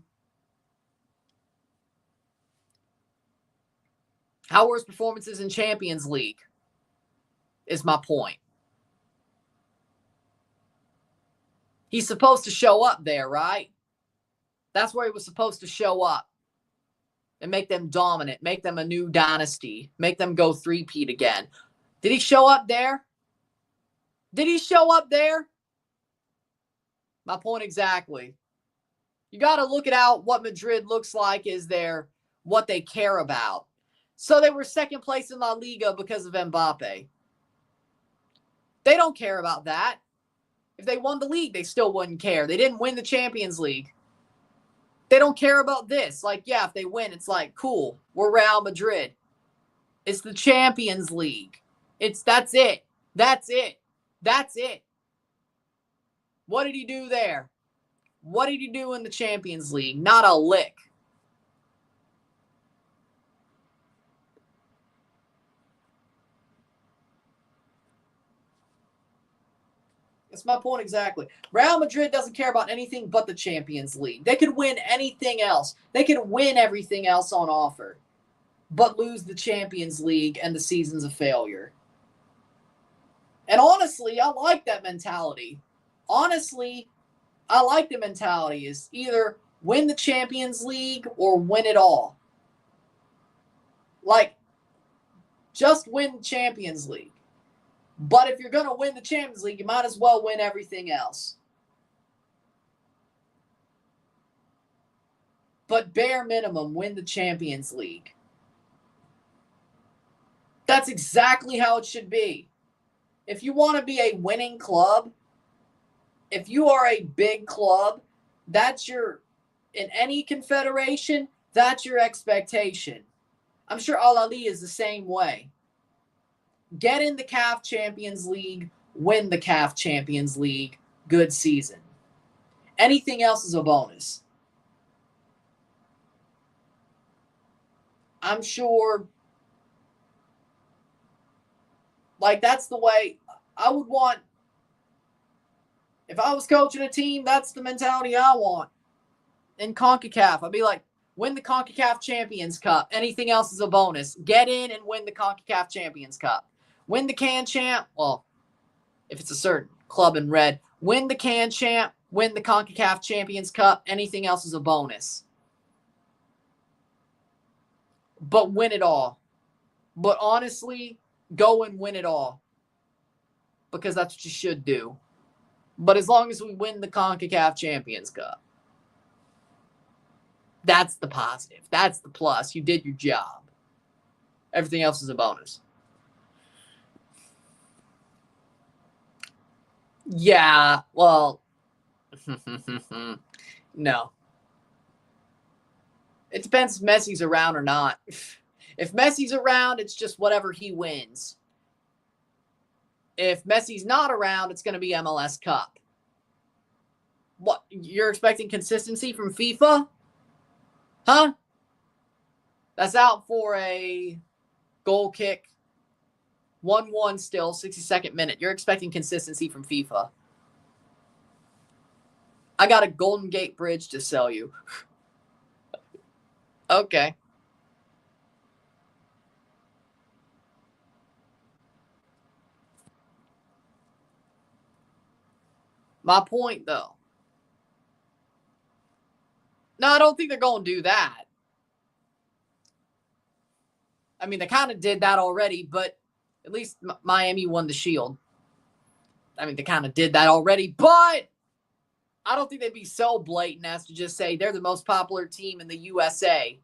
how were his performances in Champions League is my point. He's supposed to show up there, right? That's where he was supposed to show up and make them dominant, make them a new dynasty, make them go three-peat again. Did he show up there? Did he show up there? My point exactly. You got to look at what Madrid looks like is what they care about. So they were second place in La Liga because of Mbappe. They don't care about that. If they won the league, they still wouldn't care. They didn't win the Champions League. They don't care about this. Like, yeah, if they win, it's like, cool, we're Real Madrid. It's the Champions League. That's it. That's it. That's it. What did he do there? What did he do in the Champions League? Not a lick. That's my point exactly. Real Madrid doesn't care about anything but the Champions League. They could win anything else. They could win everything else on offer, but lose the Champions League and the season's a failure. And honestly, I like that mentality. Honestly, I like the mentality is either win the Champions League or win it all. Like, just win the Champions League. But if you're going to win the Champions League, you might as well win everything else. But bare minimum, win the Champions League. That's exactly how it should be. If you want to be a winning club, if you are a big club, in any confederation, that's your expectation. I'm sure Al Ahly is the same way. Get in the CAF Champions League, win the CAF Champions League, good season. Anything else is a bonus. I'm sure, like, that's the way I would want. If I was coaching a team, that's the mentality I want. In CONCACAF, I'd be like, win the CONCACAF Champions Cup. Anything else is a bonus. Get in and win the CONCACAF Champions Cup. Win the Can Champ. Well, if it's a certain club in red, win the Can Champ, win the CONCACAF Champions Cup. Anything else is a bonus. But win it all. But honestly, go and win it all. Because that's what you should do. But as long as we win the CONCACAF Champions Cup. That's the positive. That's the plus. You did your job. Everything else is a bonus. Yeah, well, no. It depends if Messi's around or not. If Messi's around, it's just whatever he wins. If Messi's not around, it's going to be MLS Cup. What? You're expecting consistency from FIFA? Huh? That's out for a goal kick. 1-1 still, 62nd minute. You're expecting consistency from FIFA. I got a Golden Gate Bridge to sell you. Okay. My point, though. No, I don't think they're going to do that. I mean, they kind of did that already, but at least Miami won the Shield. I mean, they kind of did that already, but I don't think they'd be so blatant as to just say they're the most popular team in the USA.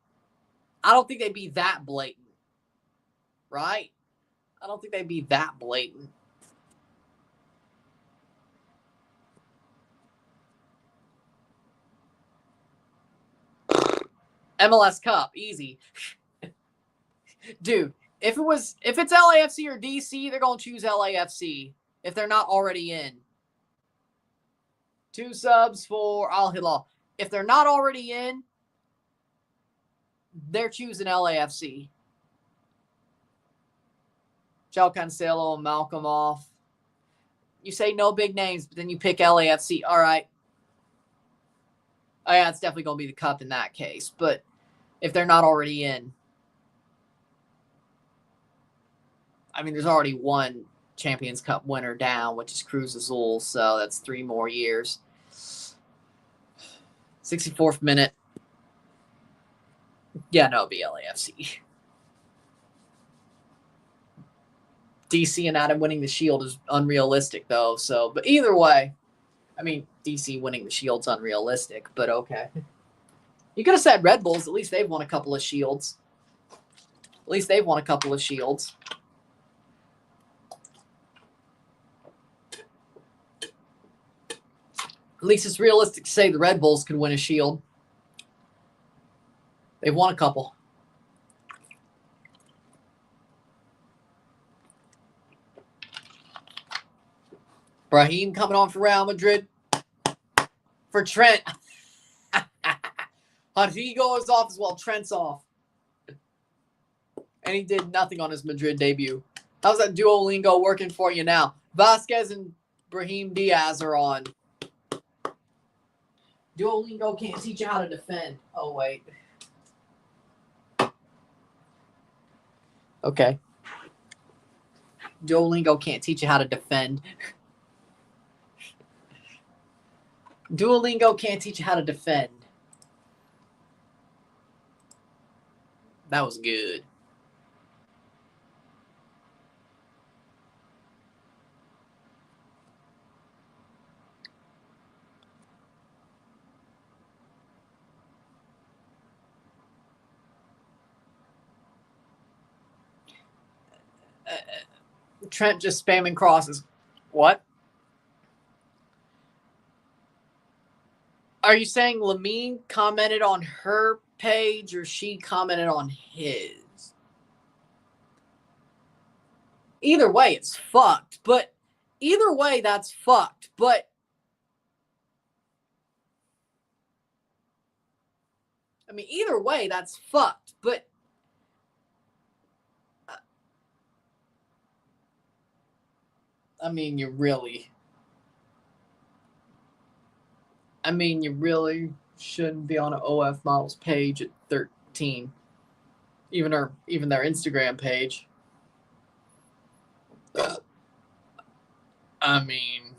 I don't think they'd be that blatant, right? I don't think they'd be that blatant. MLS Cup, easy. Dude, if it's LAFC or DC, they're going to choose LAFC if they're not already in. 2 subs for Al-Hilal. If they're not already in, they're choosing LAFC. João Cancelo and Malcolm off. You say no big names, but then you pick LAFC. All right. Oh, yeah, it's definitely going to be the Cup in that case. But if they're not already in, I mean, there's already one Champions Cup winner down, which is Cruz Azul, so that's 3 more years. 64th minute. Yeah, no, it'll be LAFC. DC and Adam winning the Shield is unrealistic, though. So, but either way, I mean, DC winning the Shield's unrealistic, but okay. You could have said Red Bulls. At least they've won a couple of Shields. At least they've won a couple of Shields. At least it's realistic to say the Red Bulls could win a Shield. They've won a couple. Brahim coming on for Real Madrid. For Trent. Rodrigo is off as well. Trent's off. And he did nothing on his Madrid debut. How's that Duolingo working for you now? Vasquez and Brahim Diaz are on. Duolingo can't teach you how to defend. Oh, wait. Okay. Duolingo can't teach you how to defend. Duolingo can't teach you how to defend. That was good. Trent just spamming crosses. What? Are you saying Lamine commented on her page or she commented on his? Either way, it's fucked. But either way, that's fucked. But I mean, either way, that's fucked. But I mean, you really shouldn't be on an OF models page at 13. Even their Instagram page. I mean,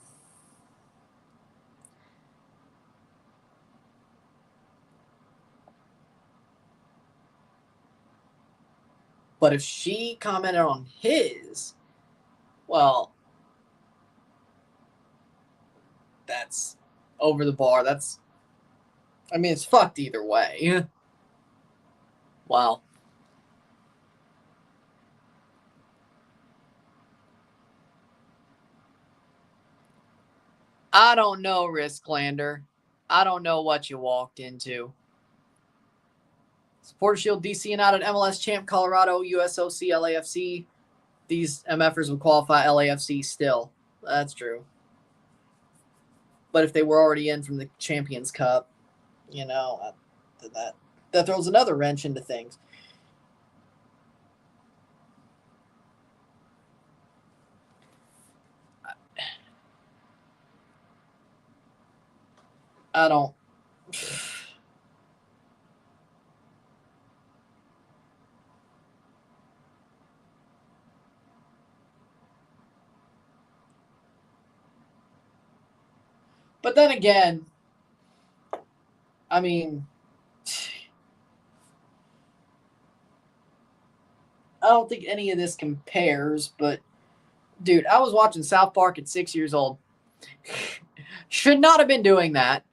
but if she commented on his, well, that's over the bar. I mean, it's fucked either way. Wow. I don't know, Risklander. I don't know what you walked into. Supporter Shield, DC United, MLS Champ, Colorado, USOC, LAFC. These MFers would qualify LAFC still. That's true. But if they were already in from the Champions Cup, you know, that throws another wrench into things. I don't. But then again, I mean, I don't think any of this compares, but dude, I was watching South Park at 6 years old. Should not have been doing that.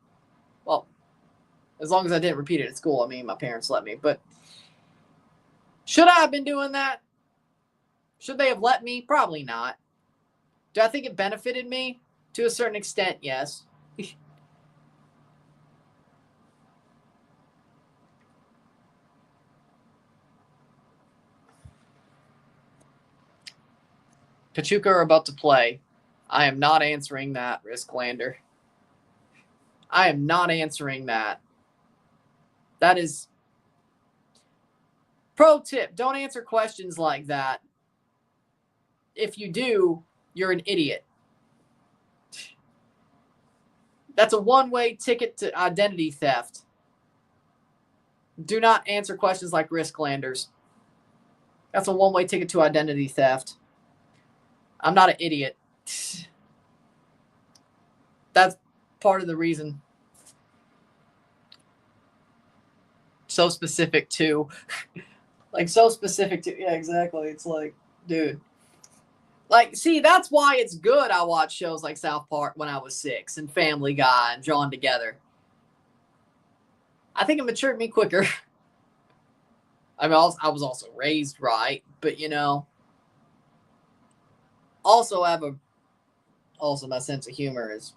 Well, as long as I didn't repeat it at school. I mean, my parents let me. But should I have been doing that? Should they have let me? Probably not. Do I think it benefited me? To a certain extent, yes. Pachuca are about to play. I am not answering that, Risklander. I am not answering that. That is... Pro tip, don't answer questions like that. If you do, you're an idiot. That's a one-way ticket to identity theft. Do not answer questions like Risklanders. That's a one-way ticket to identity theft. I'm not an idiot. That's part of the reason. So specific to... so specific to... Yeah, exactly. It's like, dude. See, that's why it's good I watched shows like South Park when I was 6 and Family Guy and Drawn Together. I think it matured me quicker. I mean, I was also raised right, but, also my sense of humor is...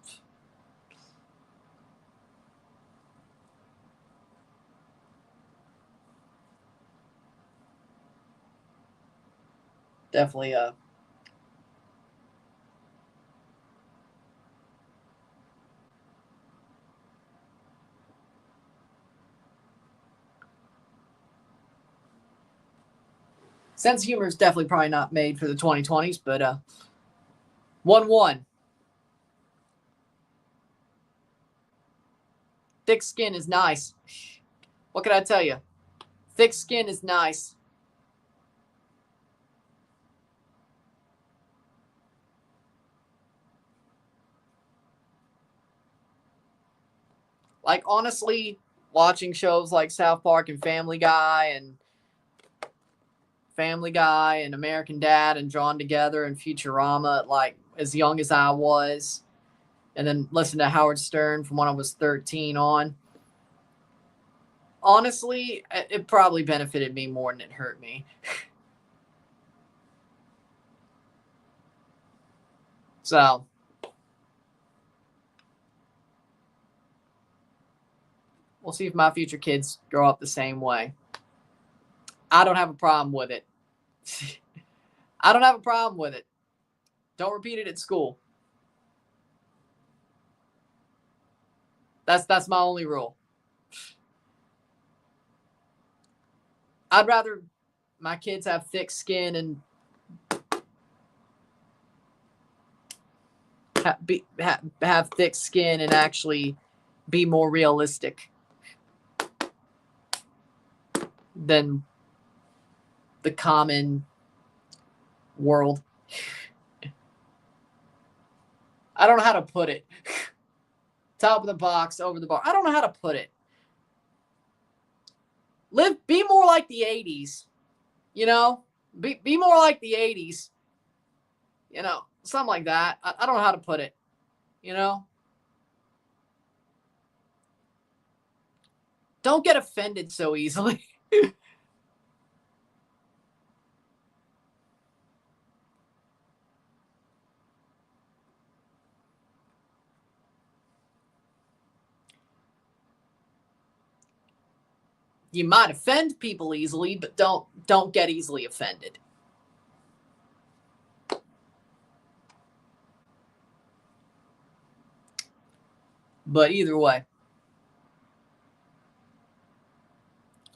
definitely sense of humor is definitely probably not made for the 2020s, but 1-1. Thick skin is nice. What can I tell you? Thick skin is nice. Honestly, watching shows like South Park and Family Guy and American Dad and Drawn Together and Futurama, as young as I was, and then listen to Howard Stern from when I was 13 on. Honestly, it probably benefited me more than it hurt me. So, we'll see if my future kids grow up the same way. I don't have a problem with it. I don't have a problem with it. Don't repeat it at school. That's my only rule. I'd rather my kids have thick skin and have thick skin and actually be more realistic than the common world. I don't know how to put it. Top of the box, over the bar. I don't know how to put it. Be more like the 80s, you know? Be more like the 80s, you know? Something like that. I don't know how to put it, you know? Don't get offended so easily. You might offend people easily, but don't get easily offended. But either way,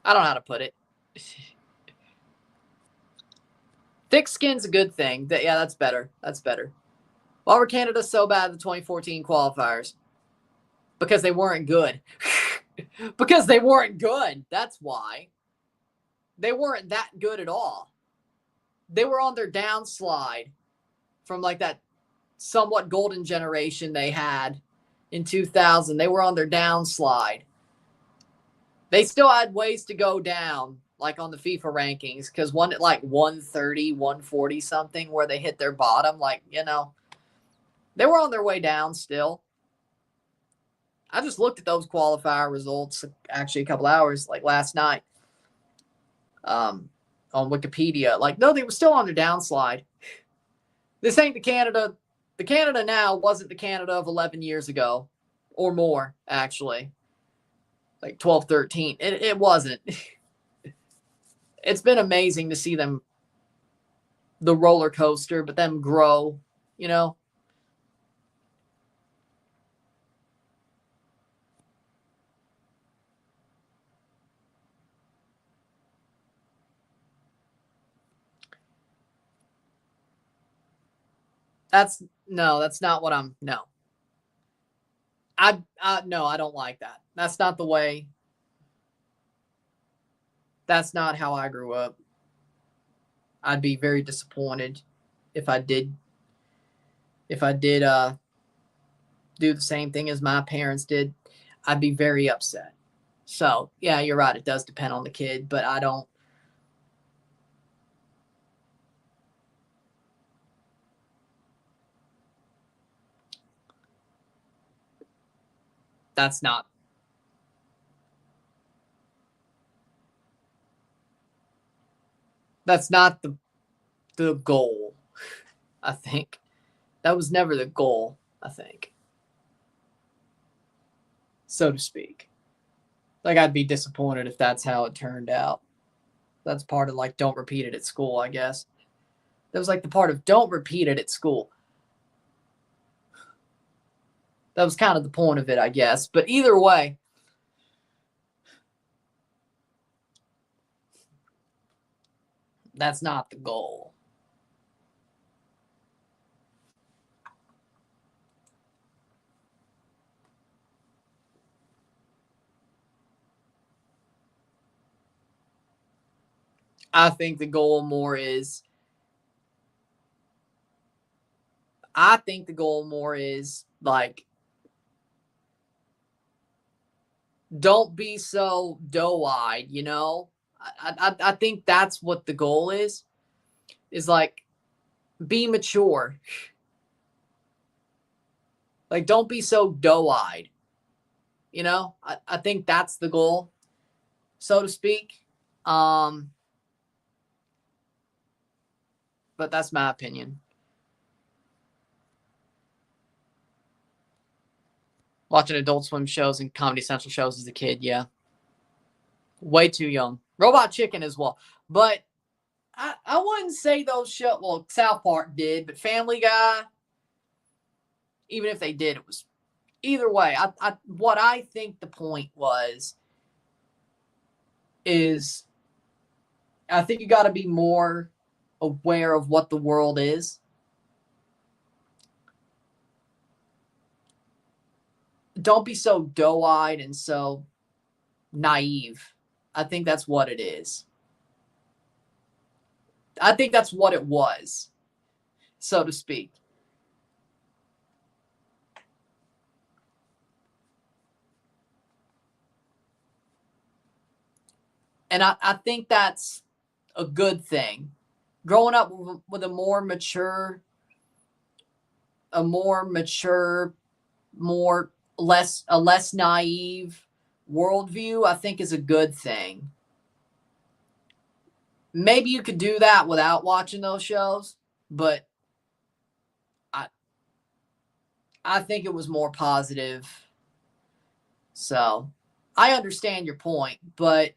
I don't know how to put it. Thick skin's a good thing. Yeah, that's better. That's better. Why were Canada so bad in the 2014 qualifiers? Because they weren't good. Because they weren't good. That's why. They weren't that good at all. They were on their downslide from like that somewhat golden generation they had in 2000. They were on their downslide. They still had ways to go down, like on the FIFA rankings, because one at like 130, 140 something, where they hit their bottom. Like, you know, they were on their way down still. I just looked at those qualifier results actually a couple hours, like last night, on Wikipedia. Like, no, they were still on their downslide. This ain't the Canada. The Canada now wasn't the Canada of 11 years ago or more, actually. Like 12, 13. It wasn't. It's been amazing to see them, the roller coaster, but them grow, you know? That's not what I'm, no. No, I don't like that. That's not the way. That's not how I grew up. I'd be very disappointed if I did do the same thing as my parents did. I'd be very upset. So, yeah, you're right. It does depend on the kid, but I don't. That's not. That's not the goal, I think. That was never the goal, I think. So to speak. Like, I'd be disappointed if that's how it turned out. That's part of, like, don't repeat it at school, I guess. That was, like, the part of don't repeat it at school. That was kind of the point of it, I guess. But either way, that's not the goal. I think the goal more is like, don't be so doe-eyed, you know? I think that's what the goal is like, be mature. Like, don't be so doe-eyed, you know? I think that's the goal, so to speak. But that's my opinion. Watching Adult Swim shows and Comedy Central shows as a kid, yeah. Way too young. Robot Chicken as well. But I wouldn't say those shows, well, South Park did, but Family Guy, even if they did, it was, either way, what I think the point is I think you got to be more aware of what the world is. don't be so doe-eyed and so naive. I think that's what it is. I think that's what it was, so to speak. And I think that's a good thing. Growing up with a more mature, less naive worldview, I think is a good thing. Maybe you could do that without watching those shows, but I think it was more positive. So I understand your point, but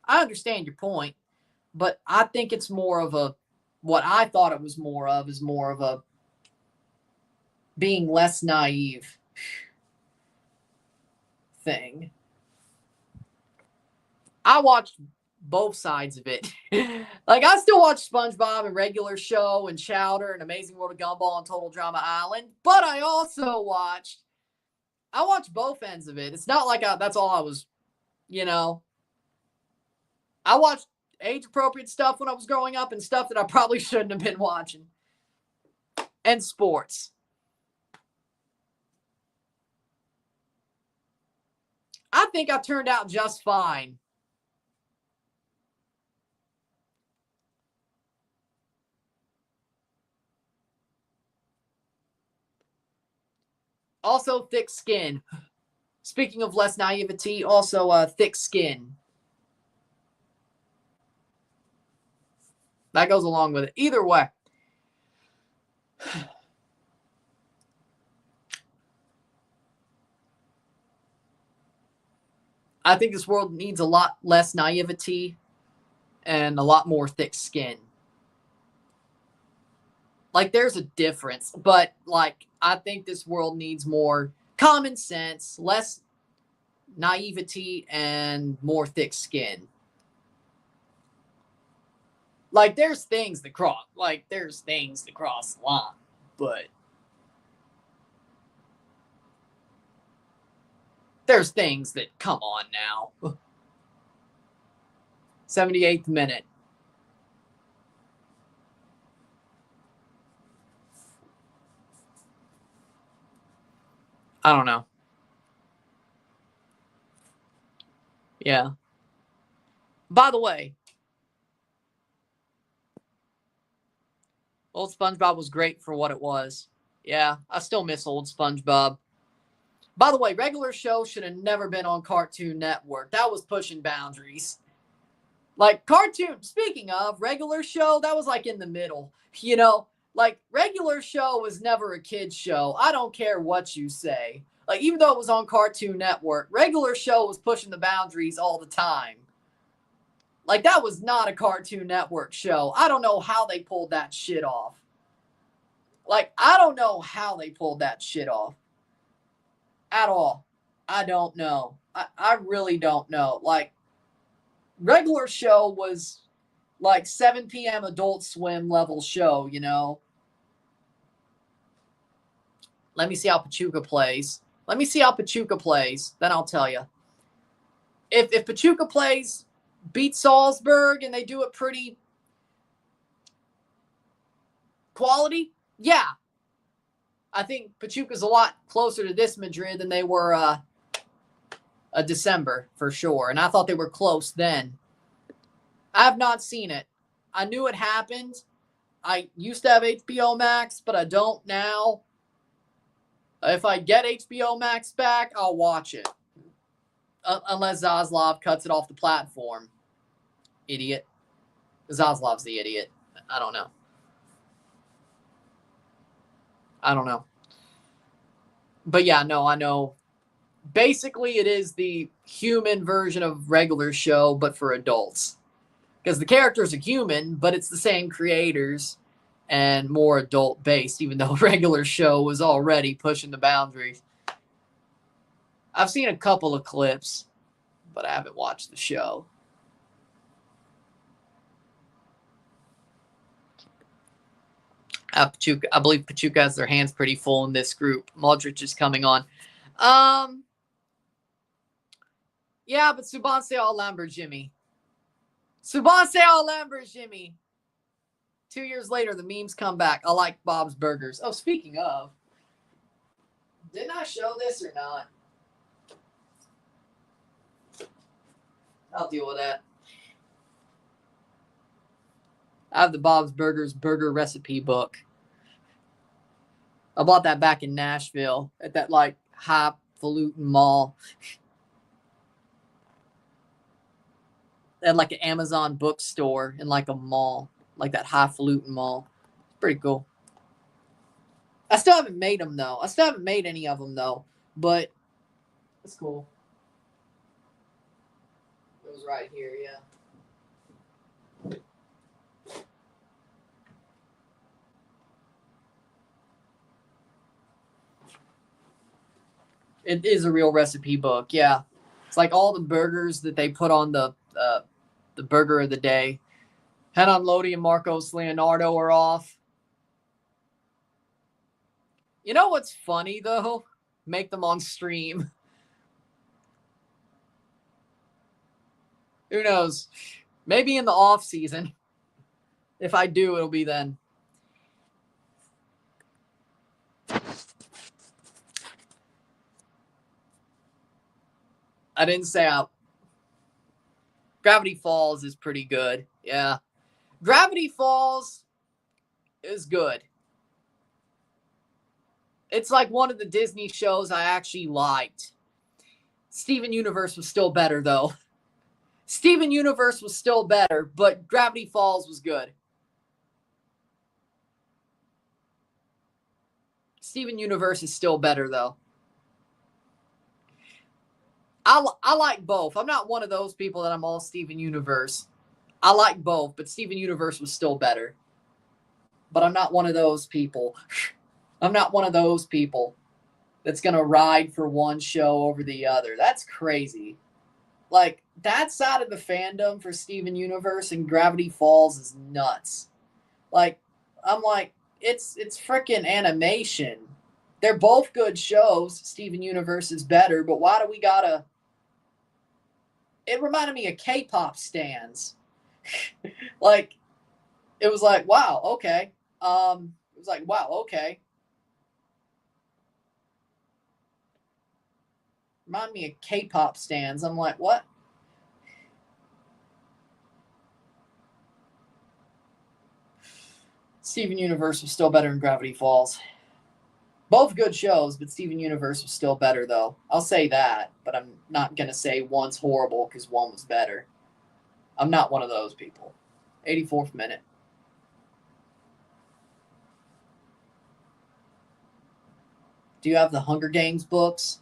I think it's more of a, what I thought it was more of is more of a being less naive thing. I watched both sides of it. Like, I still watch SpongeBob and Regular Show and Chowder and Amazing World of Gumball and Total Drama Island, but I also watched both ends of it. It's not like that's all I was, I watched age-appropriate stuff when I was growing up and stuff that I probably shouldn't have been watching. And sports. I think I turned out just fine. Also, thick skin. Speaking of less naivety, also thick skin. That goes along with it. Either way. I think this world needs a lot less naivety and a lot more thick skin. Like, there's a difference, but, like, I think this world needs more common sense, less naivety, and more thick skin. Like, there's things that cross the line, but there's things that, come on now. 78th minute. I don't know. Yeah. By the way, old SpongeBob was great for what it was. Yeah, I still miss old SpongeBob. By the way, Regular Show should have never been on Cartoon Network. That was pushing boundaries. Like, speaking of, Regular Show, that was like in the middle. Like, Regular Show was never a kid's show. I don't care what you say. Like, even though it was on Cartoon Network, Regular Show was pushing the boundaries all the time. Like, that was not a Cartoon Network show. I don't know how they pulled that shit off. Like, I don't know how they pulled that shit off. At all. I don't know. I really don't know. Like, Regular Show was like 7 p.m. Adult Swim level show, Let me see how Pachuca plays. Then I'll tell you. If Pachuca plays, beat Salzburg, and they do it pretty quality, yeah. I think Pachuca's a lot closer to this Madrid than they were a December, for sure. And I thought they were close then. I have not seen it. I knew it happened. I used to have HBO Max, but I don't now. If I get HBO Max back, I'll watch it. Unless Zaslav cuts it off the platform. Idiot. Zaslav's the idiot. I don't know. But yeah, no, I know. Basically, it is the human version of Regular Show, but for adults. Because the characters are human, but it's the same creators and more adult-based, even though Regular Show was already pushing the boundaries. I've seen a couple of clips, but I haven't watched the show. Pachuca, I believe Pachuca has their hands pretty full in this group. Modric is coming on. Yeah, but Subanse Al-Lambert, Jimmy. Subanse Al-Lambert, Jimmy. 2 years later, the memes come back. I like Bob's Burgers. Oh, speaking of, didn't I show this or not? I'll deal with that. I have the Bob's Burgers burger recipe book. I bought that back in Nashville at that like highfalutin mall. At like an Amazon bookstore in like a mall, like that highfalutin mall. Pretty cool. I still haven't made them though. I still haven't made any of them though, but it's cool. It was right here, yeah. It is a real recipe book, yeah. It's like all the burgers that they put on the burger of the day. Henan Lodi and Marcos Leonardo are off. You know what's funny though? Make them on stream. Who knows? Maybe in the off season. If I do, it'll be then. I didn't say out. Gravity Falls is pretty good. Yeah. Gravity Falls is good. It's like one of the Disney shows I actually liked. Steven Universe was still better, though. Steven Universe was still better, but Gravity Falls was good. Steven Universe is still better, though. I like both. I'm not one of those people that I'm all Steven Universe. I like both, but Steven Universe was still better. But I'm not one of those people. I'm not one of those people that's going to ride for one show over the other. That's crazy. Like, that side of the fandom for Steven Universe and Gravity Falls is nuts. Like, I'm like, it's freaking animation. They're both good shows. Steven Universe is better, but why do we gotta... It reminded me of K-pop stans. Like, it was like, wow, okay. It was like, wow, okay. Remind me of K-pop stans. I'm like, what? Steven Universe was still better than Gravity Falls. Both good shows, but Steven Universe was still better, though. I'll say that, but I'm not going to say one's horrible because one was better. I'm not one of those people. 84th minute. Do you have the Hunger Games books?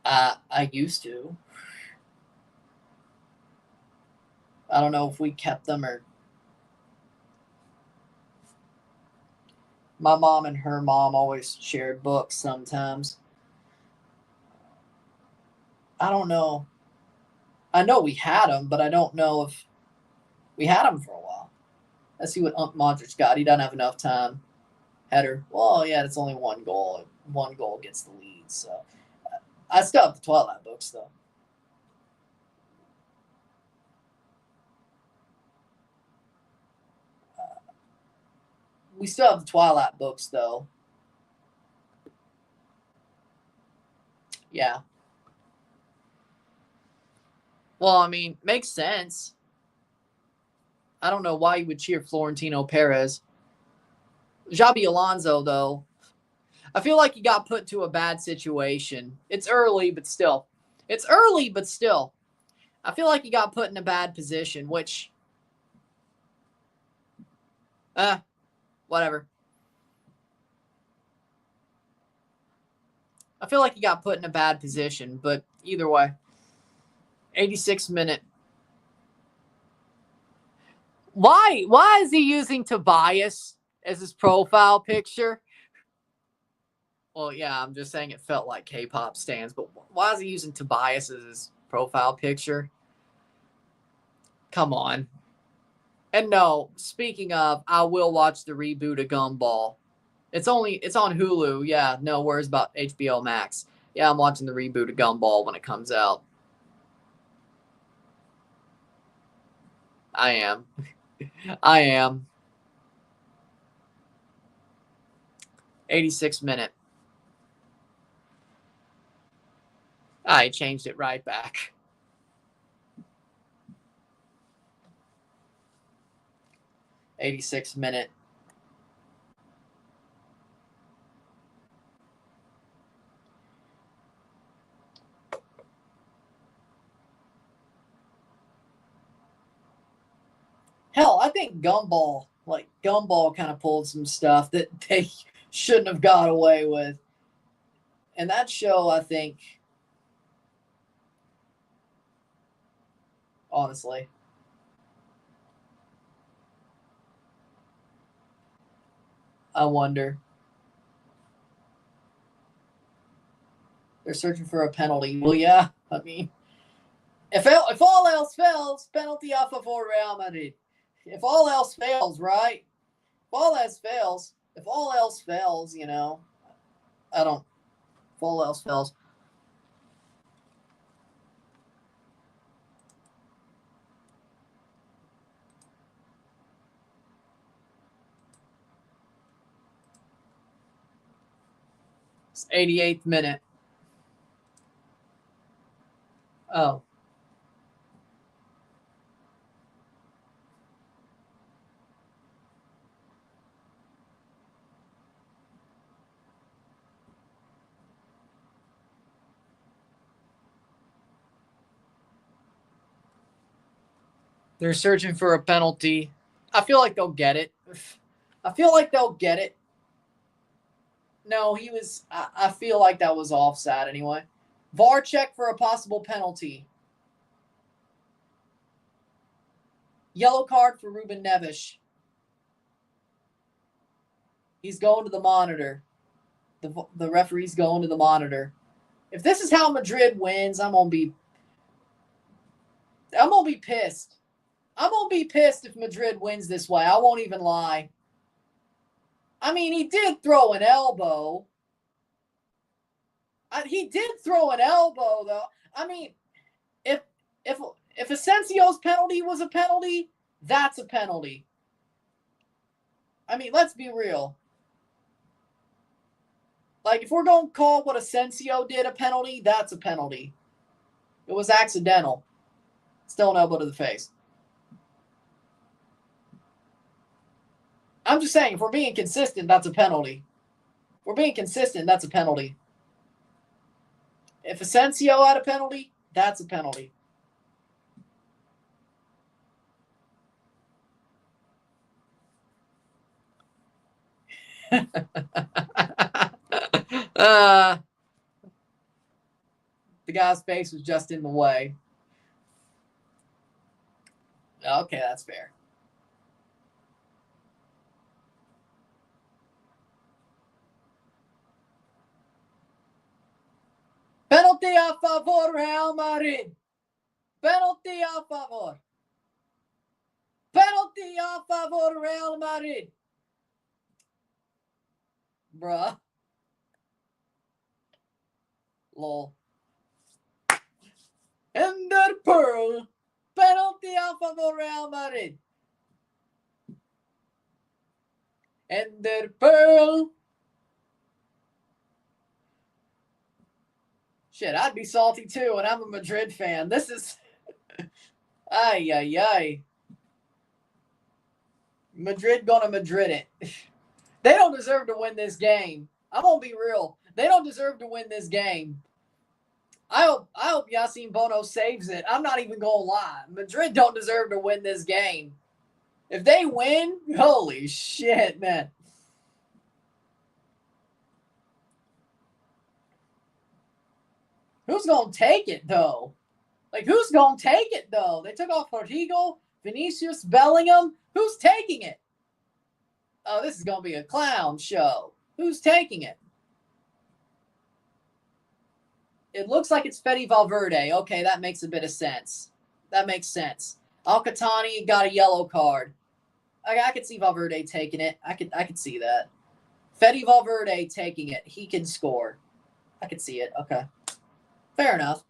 I used to. I don't know if we kept them or... My mom and her mom always shared books sometimes. I don't know. I know we had them, but I don't know if we had them for a while. Let's see what Modric got. He doesn't have enough time. Header. Well, yeah, it's only one goal. One goal gets the lead. So I still have the Twilight books, though. We still have the Twilight books, though. Yeah. Well, I mean, makes sense. I don't know why you would cheer Florentino Perez. Xabi Alonso, though, I feel like he got put into a bad situation. It's early, but still. It's early, but still. I feel like he got put in a bad position, which... whatever. I feel like he got put in a bad position, but either way. 86th minute. Why is he using Tobias as his profile picture? Well, yeah, I'm just saying it felt like K-pop stans, but why is he using Tobias as his profile picture? Come on. And no, speaking of, I will watch the reboot of Gumball. It's on Hulu. Yeah, no worries about HBO Max. Yeah, I'm watching the reboot of Gumball when it comes out. I am. I am. 86 minute. I changed it right back. '86 minute. Hell, I think Gumball kind of pulled some stuff that they shouldn't have got away with. And that show, I think, honestly, I wonder. They're searching for a penalty. Well, yeah, I mean, if all else fails, penalty a favor Real Madrid. If all else fails, right? If all else fails, you know, I don't. If all else fails. It's 88th minute. Oh. They're searching for a penalty. I feel like they'll get it. No, he was. I feel like that was offside anyway. VAR check for a possible penalty. Yellow card for Ruben Neves. He's going to the monitor. The referee's going to the monitor. If this is how Madrid wins, I'm gonna be pissed. I'm gonna be pissed if Madrid wins this way. I won't even lie. I mean, he did throw an elbow. Though. I mean, if Asensio's penalty was a penalty, that's a penalty. I mean, let's be real. Like, if we're going to call what Asensio did a penalty, that's a penalty. It was accidental. Still an elbow to the face. I'm just saying, if we're being consistent, that's a penalty. If we're being consistent, that's a penalty. If Asensio had a penalty, that's a penalty. The guy's face was just in the way. Okay, that's fair. Penalty a favor Real Madrid. Penalty a favor. Penalty a favor Real Madrid. Bruh. Lol. Ender Pearl. Penalty a favor Real Madrid. Ender Pearl. Shit, I'd be salty too, and I'm a Madrid fan. This is... Ay, ay, ay. Madrid gonna Madrid it. They don't deserve to win this game. I'm gonna be real. They don't deserve to win this game. I hope Yassine Bono saves it. I'm not even gonna lie. Madrid don't deserve to win this game. If they win, holy shit, man. Who's gonna take it though? Like, who's gonna take it though? They took off Portugal, Vinicius, Bellingham. Who's taking it? Oh, this is gonna be a clown show. Who's taking it? It looks like it's Fede Valverde. Okay, that makes a bit of sense. That makes sense. Al-Qahtani got a yellow card. I could see Valverde taking it. I could see that. Fede Valverde taking it. He can score. I could see it. Okay. Fair enough.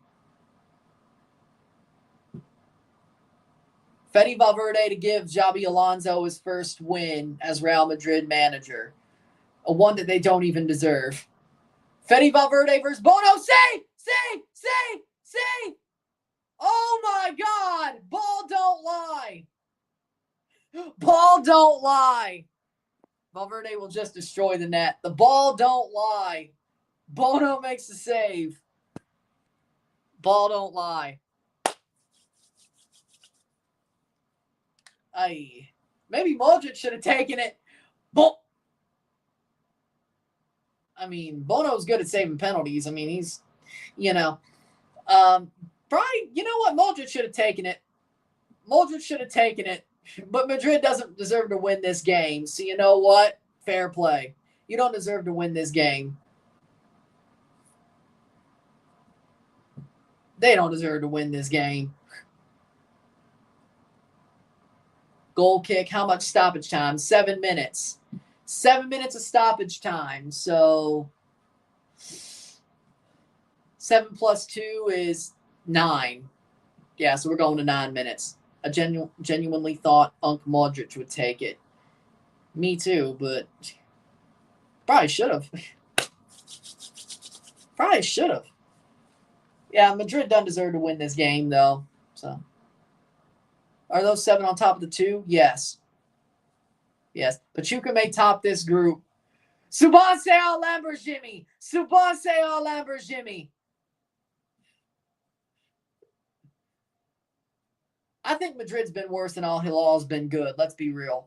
Fede Valverde to give Xabi Alonso his first win as Real Madrid manager. A one that they don't even deserve. Fede Valverde versus Bono. Save! Save! Save! Save! Oh my God! Ball don't lie. Ball don't lie. Valverde will just destroy the net. The ball don't lie. Bono makes the save. Ball don't lie. Aye. Maybe Modric should have taken it. I mean, Bono's good at saving penalties. I mean, he's, probably, you know what? Modric should have taken it. Modric should have taken it. But Madrid doesn't deserve to win this game. So you know what? Fair play. You don't deserve to win this game. They don't deserve to win this game. Goal kick. How much stoppage time? 7 minutes. 7 minutes of stoppage time. So 7 plus 2 is 9. Yeah, so we're going to 9 minutes. I genuinely thought Unc Modric would take it. Me too, but probably should have. Probably should have. Yeah, Madrid doesn't deserve to win this game, though. So, are those 7 on top of the 2? Yes. Yes. Pachuca may top this group. Subanse al Lamborghini. Subanse al Lamborghini. I think Madrid's been worse than Al-Hilal's been good. Let's be real.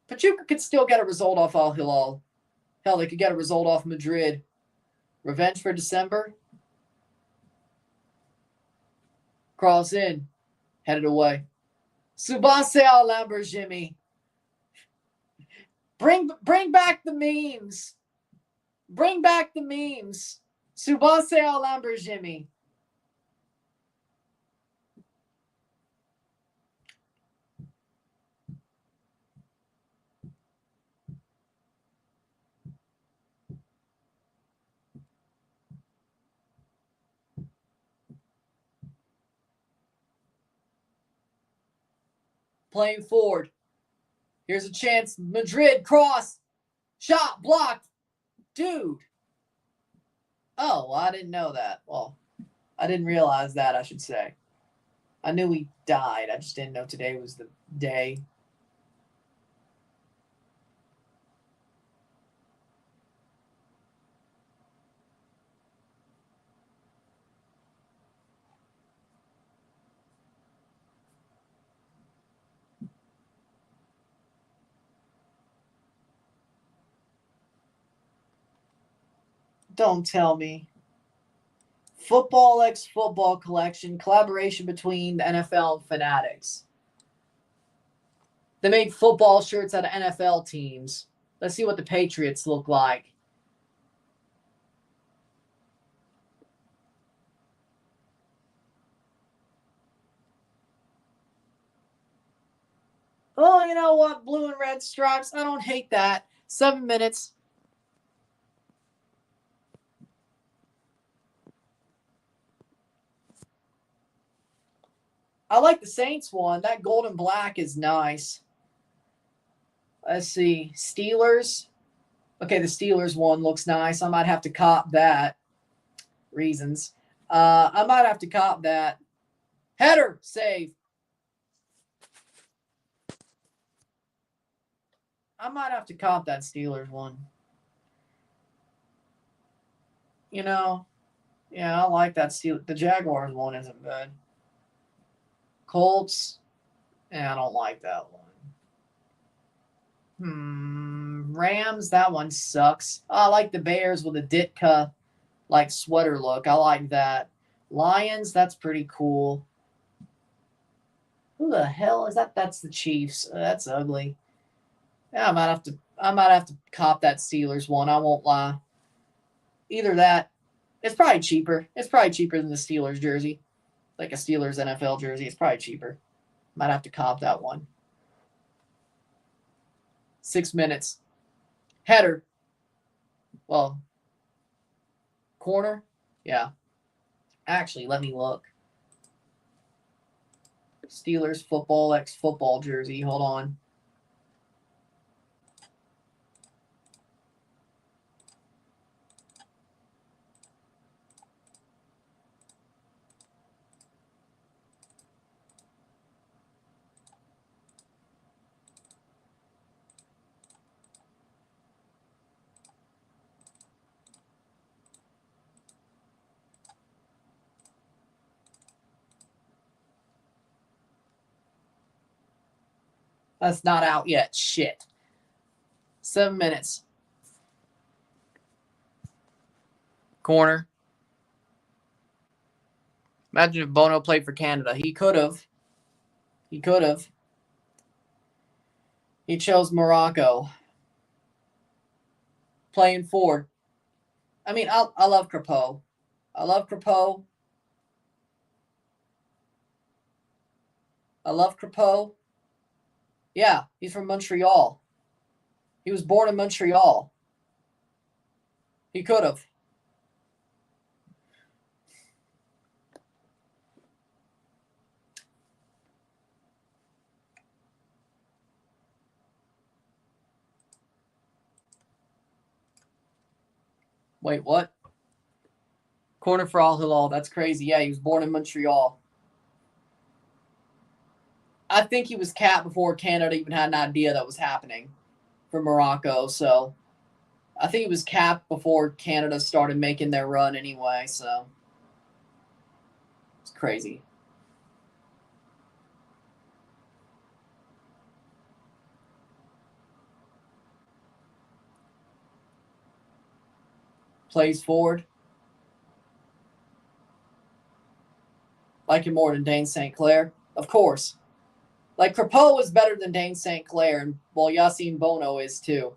Pachuca could still get a result off Al-Hilal. Hell, they could get a result off Madrid. Revenge for December. Cross in. Headed away. Subanse al Lamborghini. Bring back the memes. Bring back the memes. Subanse al Lamborghini. Playing forward. Here's a chance. Madrid, cross. Shot, blocked. Dude. Oh, I didn't know that. Well, I didn't realize that, I should say. I knew he died. I just didn't know today was the day. Don't tell me. Football X Football Collection, collaboration between the NFL and Fanatics. They made football shirts out of NFL teams. Let's see what the Patriots look like. Oh, you know what? Blue and red stripes. I don't hate that. 7 minutes. I like the Saints one. That gold and black is nice. Let's see. Steelers. Okay, the Steelers one looks nice. I might have to cop that. Reasons. I might have to cop that. Header. Save. I might have to cop that Steelers one. You know, yeah, I like that Steelers. The Jaguars one isn't bad. Colts. Yeah, I don't like that one. Rams, that one sucks. I like the Bears with a Ditka like sweater look. I like that. Lions, that's pretty cool. Who the hell is that? That's the Chiefs. That's ugly. Yeah, I might have to cop that Steelers one. I won't lie. Either that. It's probably cheaper. It's probably cheaper than the Steelers jersey. Like a Steelers NFL jersey. It's probably cheaper. Might have to cop that one. 6 minutes. Header. Well, corner. Yeah. Actually, let me look. Steelers football X football jersey. Hold on. That's not out yet. Shit. 7 minutes. Corner. Imagine if Bono played for Canada. He could have. He could have. He chose Morocco. Playing forward. I mean, I love Crepeau. I love Crepeau. I love Crepeau. Yeah, he's from Montreal. He was born in Montreal. He could have. Wait, what? Corner for Al-Hilal. That's crazy. Yeah, he was born in Montreal. I think he was capped before Canada even had an idea that was happening for Morocco. So I think he was capped before Canada started making their run anyway. So it's crazy. Plays forward. Like him more than Dane St. Clair. Of course. Like, Crepeau is better than Dane St. Clair, and well, Yassine Bono is too.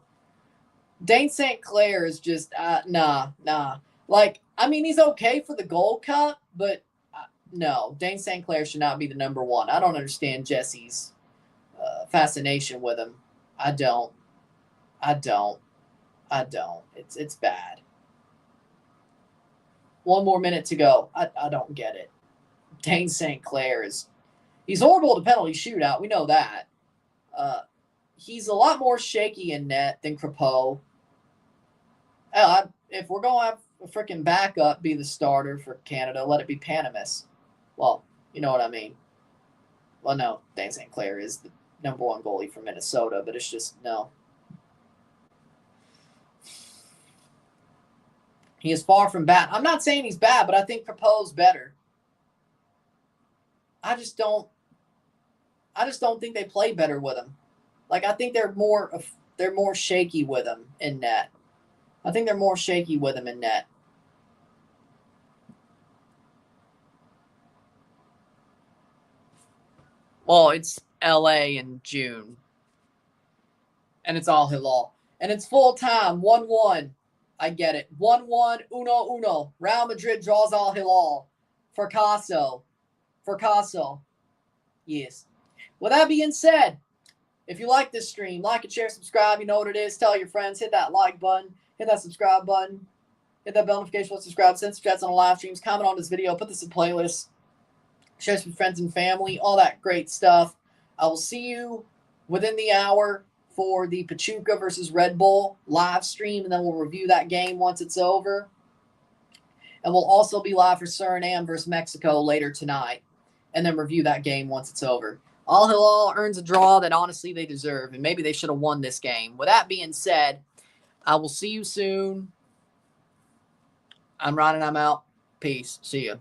Dane St. Clair is just, nah. Like, I mean, he's okay for the Gold Cup, but no, Dane St. Clair should not be the number one. I don't understand Jesse's fascination with him. I don't. It's bad. 1 more minute to go. I don't get it. Dane St. Clair is... He's horrible at a penalty shootout. We know that. He's a lot more shaky in net than Crepeau. If we're going to have a freaking backup be the starter for Canada, let it be Panamis. Well, you know what I mean. Well, no, Dane St. Clair is the number one goalie for Minnesota, but it's just, no. He is far from bad. I'm not saying he's bad, but I think Crepeau's better. I just don't think they play better with him. Like, I think they're more shaky with him in net. I think they're more shaky with him in net. Well, it's LA in June. And it's Al-Hilal. And it's full time, 1-1. I get it. 1-1, 1-1. Real Madrid draws Al-Hilal. Fracaso. Yes. With that being said, if you like this stream, like and share, subscribe. You know what it is. Tell your friends. Hit that like button. Hit that subscribe button. Hit that bell notification. Subscribe. Send chats on the live streams. Comment on this video. Put this in playlists. Share this with friends and family. All that great stuff. I will see you within the hour for the Pachuca versus Red Bull live stream, and then we'll review that game once it's over. And we'll also be live for Suriname versus Mexico later tonight, and then review that game once it's over. Al-Hilal earns a draw that honestly they deserve, and maybe they should have won this game. With that being said, I will see you soon. I'm Ron and I'm out. Peace. See ya.